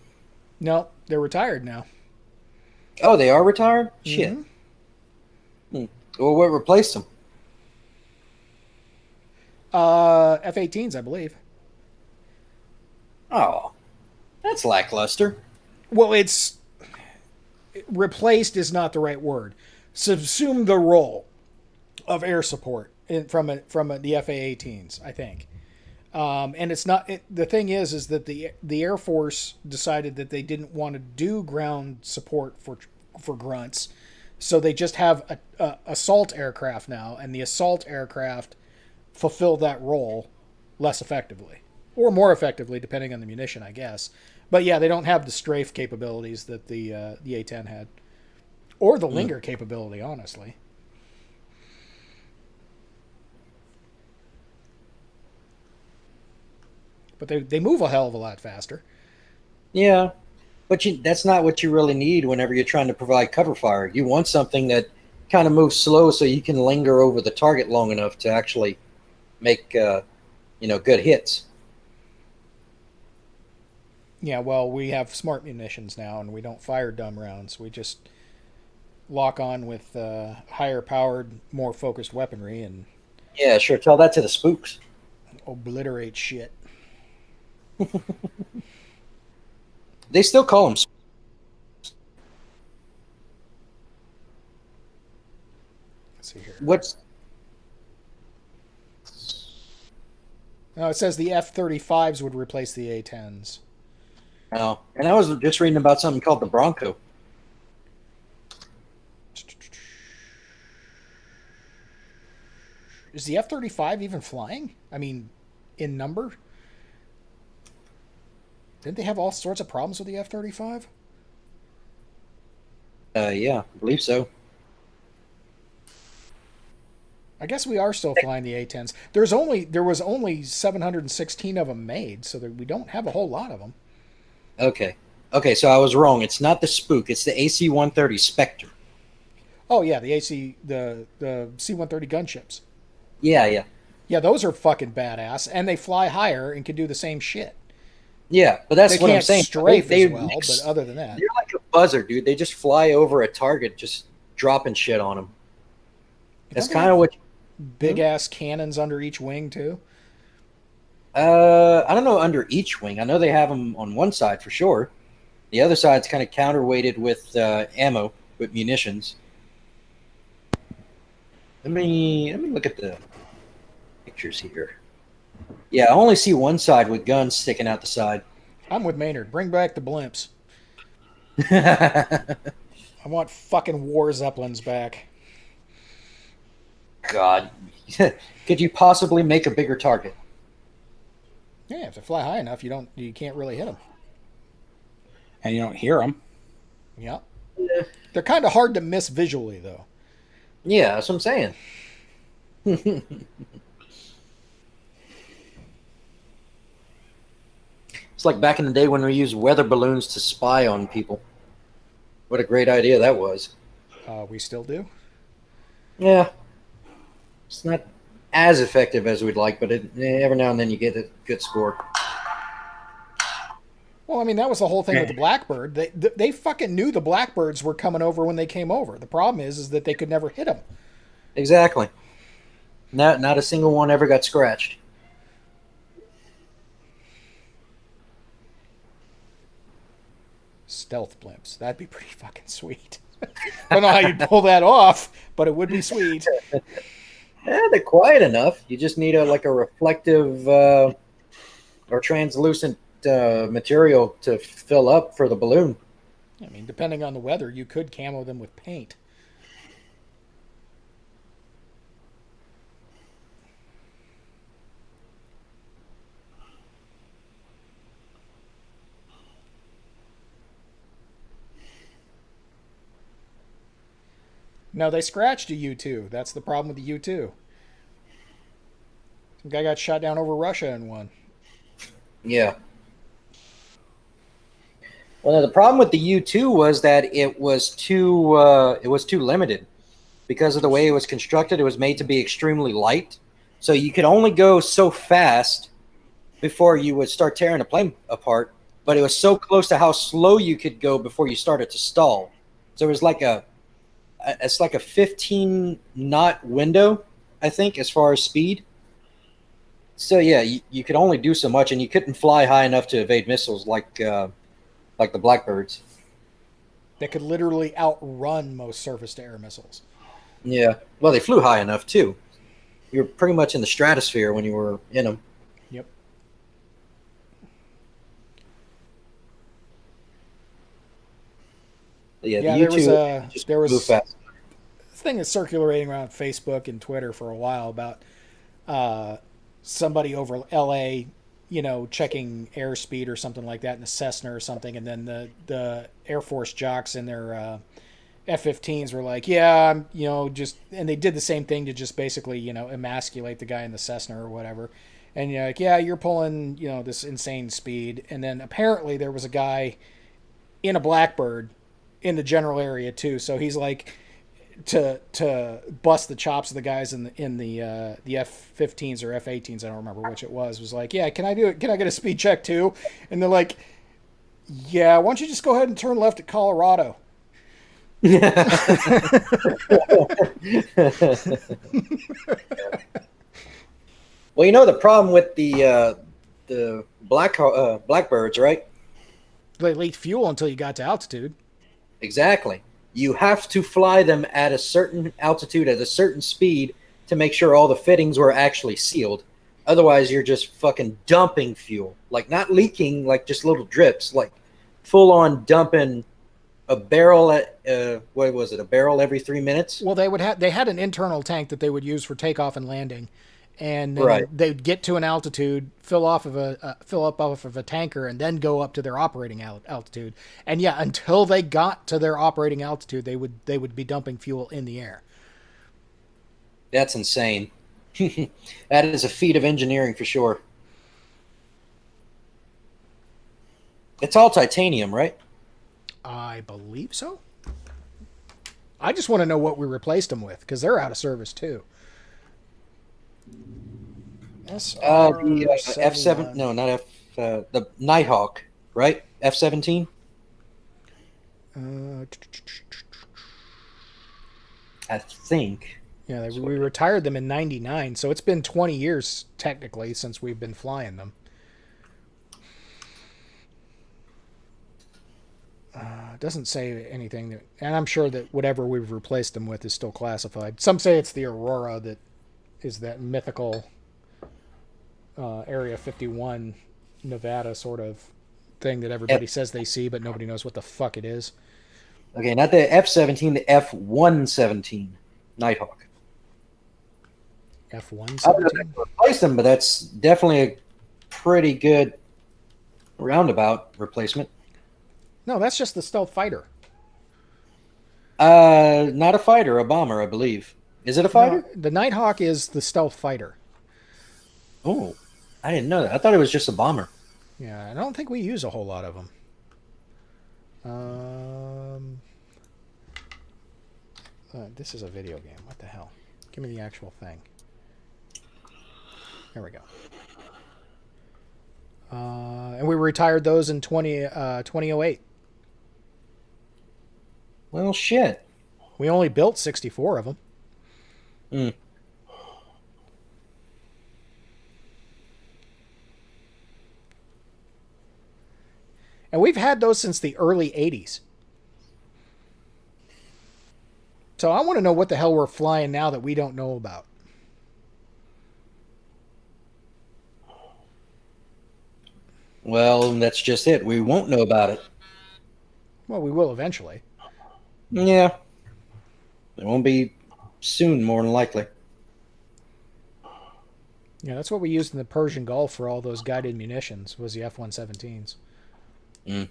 No, they're retired now. Oh, they are retired? Mm-hmm. Shit. Well, what replaced them? F-18s, I believe. Oh, that's lackluster. Well, it's replaced is not the right word. Subsumed the role of air support from the FA-18s, I think. And it's not. The thing is that the Air Force decided that they didn't want to do ground support for grunts, so they just have a assault aircraft now, and the assault aircraft fulfill that role less effectively, or more effectively, depending on the munition, I guess. But yeah, they don't have the strafe capabilities that the A-10 had, or the linger capability, honestly. But they move a hell of a lot faster. Yeah, but that's not what you really need whenever you're trying to provide cover fire. You want something that kind of moves slow so you can linger over the target long enough to actually make good hits. Yeah, well, we have smart munitions now, and we don't fire dumb rounds. We just lock on with higher powered, more focused weaponry and yeah, sure. Tell that to the spooks. obliterate shit. They still call them. Let's see here. What's No, it says the F-35s would replace the A-10s. Oh, and I was just reading about something called the Bronco. Is the F-35 even flying? I mean, in number? Didn't they have all sorts of problems with the F-35? Yeah, I believe so. I guess we are still flying the A-10s. There was only 716 of them made, so we don't have a whole lot of them. Okay, so I was wrong. It's not the Spook. It's the AC-130 Spectre. Oh yeah, the C-130 gunships. Yeah. Yeah, those are fucking badass, and they fly higher and can do the same shit. Yeah, but that's They what I'm can't saying. strafe as well, but other than that, they're like a buzzer, dude. They just fly over a target, just dropping shit on them. That's kind of what. Big ass cannons under each wing too. I don't know under each wing. I know they have them on one side for sure. The other side's kind of counterweighted with ammo, with munitions. Let me look at the pictures here. Yeah, I only see one side with guns sticking out the side. I'm with Maynard. Bring back the blimps. I want fucking war zeppelins back. God, could you possibly make a bigger target? Yeah, if they fly high enough, you can't really hit them. And you don't hear them. Yeah. They're kind of hard to miss visually, though. Yeah, that's what I'm saying. It's like back in the day when we used weather balloons to spy on people. What a great idea that was. We still do. Yeah. It's not as effective as we'd like, but every now and then you get a good score. Well, I mean, that was the whole thing with the Blackbird. They fucking knew the Blackbirds were coming over when they came over. The problem is that they could never hit them. Exactly. Not a single one ever got scratched. Stealth blimps. That'd be pretty fucking sweet. I don't know how you'd pull that off, but it would be sweet. They're quiet enough. You just need a reflective or translucent material to fill up for the balloon. I mean, depending on the weather, you could camo them with paint. No, they scratched a U-2. That's the problem with the U-2. Some guy got shot down over Russia in one. Yeah. Well, the problem with the U-2 was that it was too limited because of the way it was constructed. It was made to be extremely light, so you could only go so fast before you would start tearing the plane apart. But it was so close to how slow you could go before you started to stall. So it was like it's like a 15 knot window, I think, as far as speed. So yeah, you could only do so much, and you couldn't fly high enough to evade missiles like the Blackbirds. That could literally outrun most surface-to-air missiles. Yeah, well, they flew high enough too. You were pretty much in the stratosphere when you were in them. Yep. Yeah, there was flew fast. This thing is circulating around Facebook and Twitter for a while about somebody over L.A., checking airspeed or something like that in a Cessna or something, and then the Air Force jocks in their F-15s were like, yeah, and they did the same thing to just basically, emasculate the guy in the Cessna or whatever. And you're like, yeah, you're pulling, this insane speed. And then apparently there was a guy in a Blackbird in the general area too. So he's like, to bust the chops of the guys in the F-15s or F-18s, I don't remember which it was like, yeah, can I do it? Can I get a speed check too? And they're like, yeah, why don't you just go ahead and turn left at Colorado? Well, the problem with the the blackbirds, right? They leaked fuel until you got to altitude. Exactly. You have to fly them at a certain altitude, at a certain speed, to make sure all the fittings were actually sealed. Otherwise, you're just fucking dumping fuel. Like, not leaking, like just little drips. Like, full-on dumping a barrel at, what was it, a barrel every 3 minutes? Well, they had an internal tank that they would use for takeoff and landing. And then Right. they'd get to an altitude, fill up off of a tanker, and then go up to their operating altitude. And yeah, until they got to their operating altitude, they would be dumping fuel in the air. That's insane. That is a feat of engineering for sure. It's all titanium, right? I believe so. I just want to know what we replaced them with, because they're out of service too. The F7, no, not F, the Nighthawk, right? F-17? I think. Yeah, we retired them in '99, so it's been 20 years technically since we've been flying them. It doesn't say anything, and I'm sure that whatever we've replaced them with is still classified. Some say it's the Aurora that is that mythical Area 51 Nevada sort of thing that everybody says they see, but nobody knows what the fuck it is. Okay, not the F-17, the F-117 Nighthawk. F-117? Replace them, but that's definitely a pretty good roundabout replacement. No, that's just the stealth fighter. Not a fighter, a bomber, I believe. Is it a fighter? No, the Nighthawk is the stealth fighter. Oh, I didn't know that. I thought it was just a bomber. Yeah, I don't think we use a whole lot of them. This is a video game. What the hell? Give me the actual thing. There we go. And we retired those in 2008. Well, shit. We only built 64 of them. Hmm. And we've had those since the early 80s. So I want to know what the hell we're flying now that we don't know about. Well, that's just it. We won't know about it. Well, we will eventually. Yeah. It won't be soon, more than likely. Yeah, that's what we used in the Persian Gulf for all those guided munitions, was the F-117s. Mm.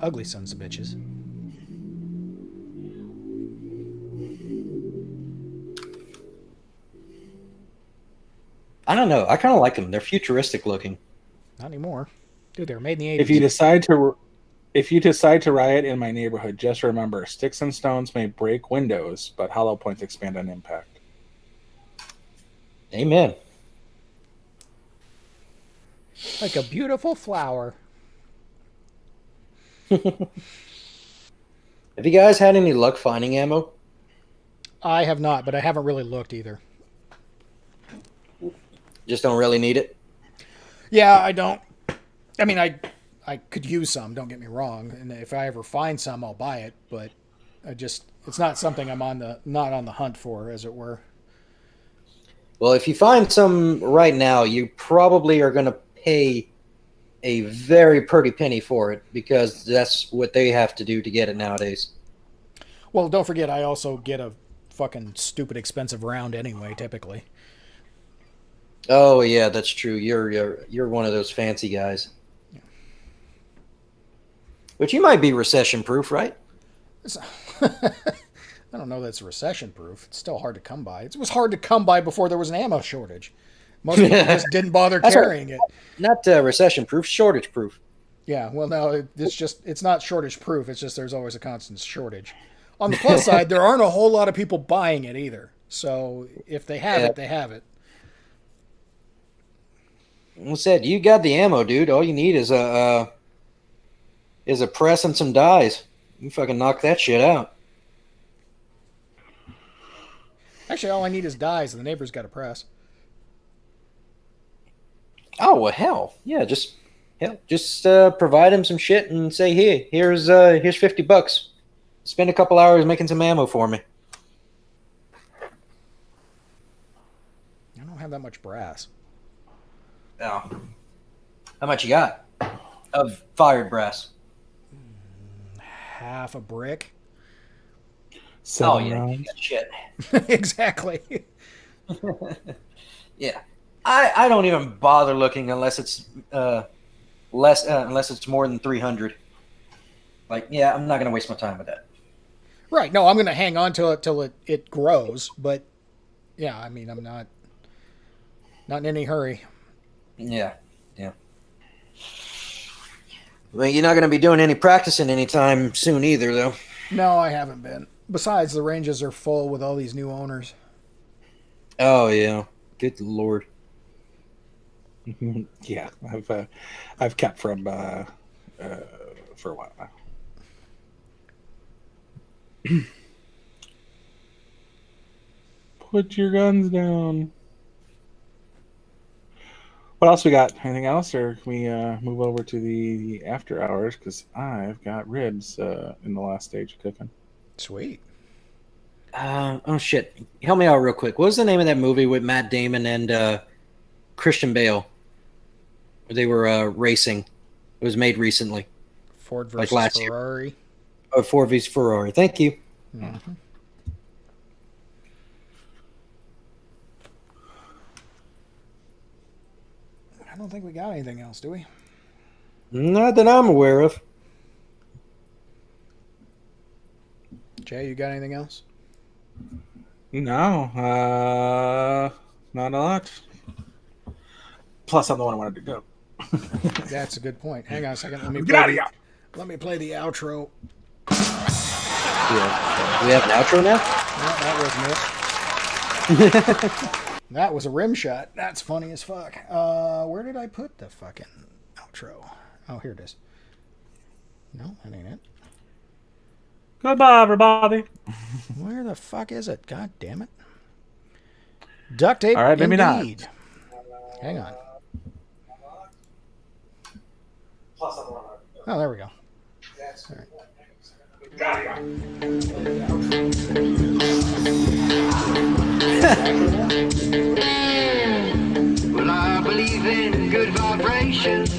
Ugly sons of bitches. I don't know. I kind of like them. They're futuristic looking. Not anymore. Dude, they were made in the 80s. If you decide to riot in my neighborhood, just remember, sticks and stones may break windows, but hollow points expand on impact. Amen. Like a beautiful flower. Have you guys had any luck finding ammo? I have not, but I haven't really looked either. Just don't really need it? Yeah, I don't. I mean, I could use some, don't get me wrong, and if I ever find some, I'll buy it, but it's not something I'm not on the hunt for, as it were. Well, if you find some right now, you probably are going to pay a very pretty penny for it, because that's what they have to do to get it nowadays. Well, don't forget, I also get a fucking stupid expensive round anyway, typically. Oh yeah, that's true. You're one of those fancy guys. Yeah. But you might be recession proof, right? I don't know that's recession proof. It's still hard to come by. It was hard to come by before there was an ammo shortage. Most people just didn't bother carrying it. Not recession proof, shortage proof. Yeah, well, no, it's not shortage proof. It's just there's always a constant shortage. On the plus side, there aren't a whole lot of people buying it either. So if they have it, they have it. Well said, you got the ammo, dude. All you need is a press and some dies. You fucking knock that shit out. Actually, all I need is dies, and the neighbor's got a press. well, hell, yeah, just provide him some shit and say, here's $50. Spend a couple hours making some ammo for me. I don't have that much brass. Oh. How much you got of fired brass? Half a brick. 7 You rounds. got shit. Exactly. Yeah. I don't even bother looking unless it's unless it's more than 300. Like, yeah, I'm not gonna waste my time with that. Right. No, I'm going to hang on to it till it grows. But yeah, I mean, I'm not in any hurry. Yeah. Well, you're not gonna be doing any practicing anytime soon either, though. No, I haven't been. Besides, the ranges are full with all these new owners. Oh yeah. Good Lord. Yeah, I've kept from for a while now. Put your guns down. What else we got? Anything else, or can we move over to the after hours? Because I've got ribs in the last stage of cooking. Sweet. Oh shit! Help me out real quick. What was the name of that movie with Matt Damon and Christian Bale? They were racing. It was made recently. Ford versus last year. Ferrari. Oh, Ford vs Ferrari. Thank you. Mm-hmm. I don't think we got anything else, do we? Not that I'm aware of. Jay, you got anything else? No, not a lot. Plus, I'm the one who wanted to go. That's a good point. Hang on a second. Let me Get out of here. Let me play the outro. Yeah. Do we have an outro now? No, that wasn't it. That was a rim shot. That's funny as fuck. Where did I put the fucking outro? Oh, here it is. No, that ain't it. Goodbye, everybody. Where the fuck is it? God damn it. Duct tape. All right, maybe not. indeed. Hang on. Oh, there we go. All right. Well, I believe in good vibrations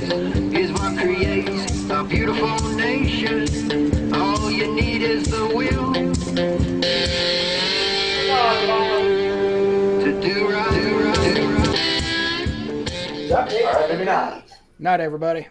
is what creates a beautiful nation. All you need is the will to do right, do right, do right. Night, everybody.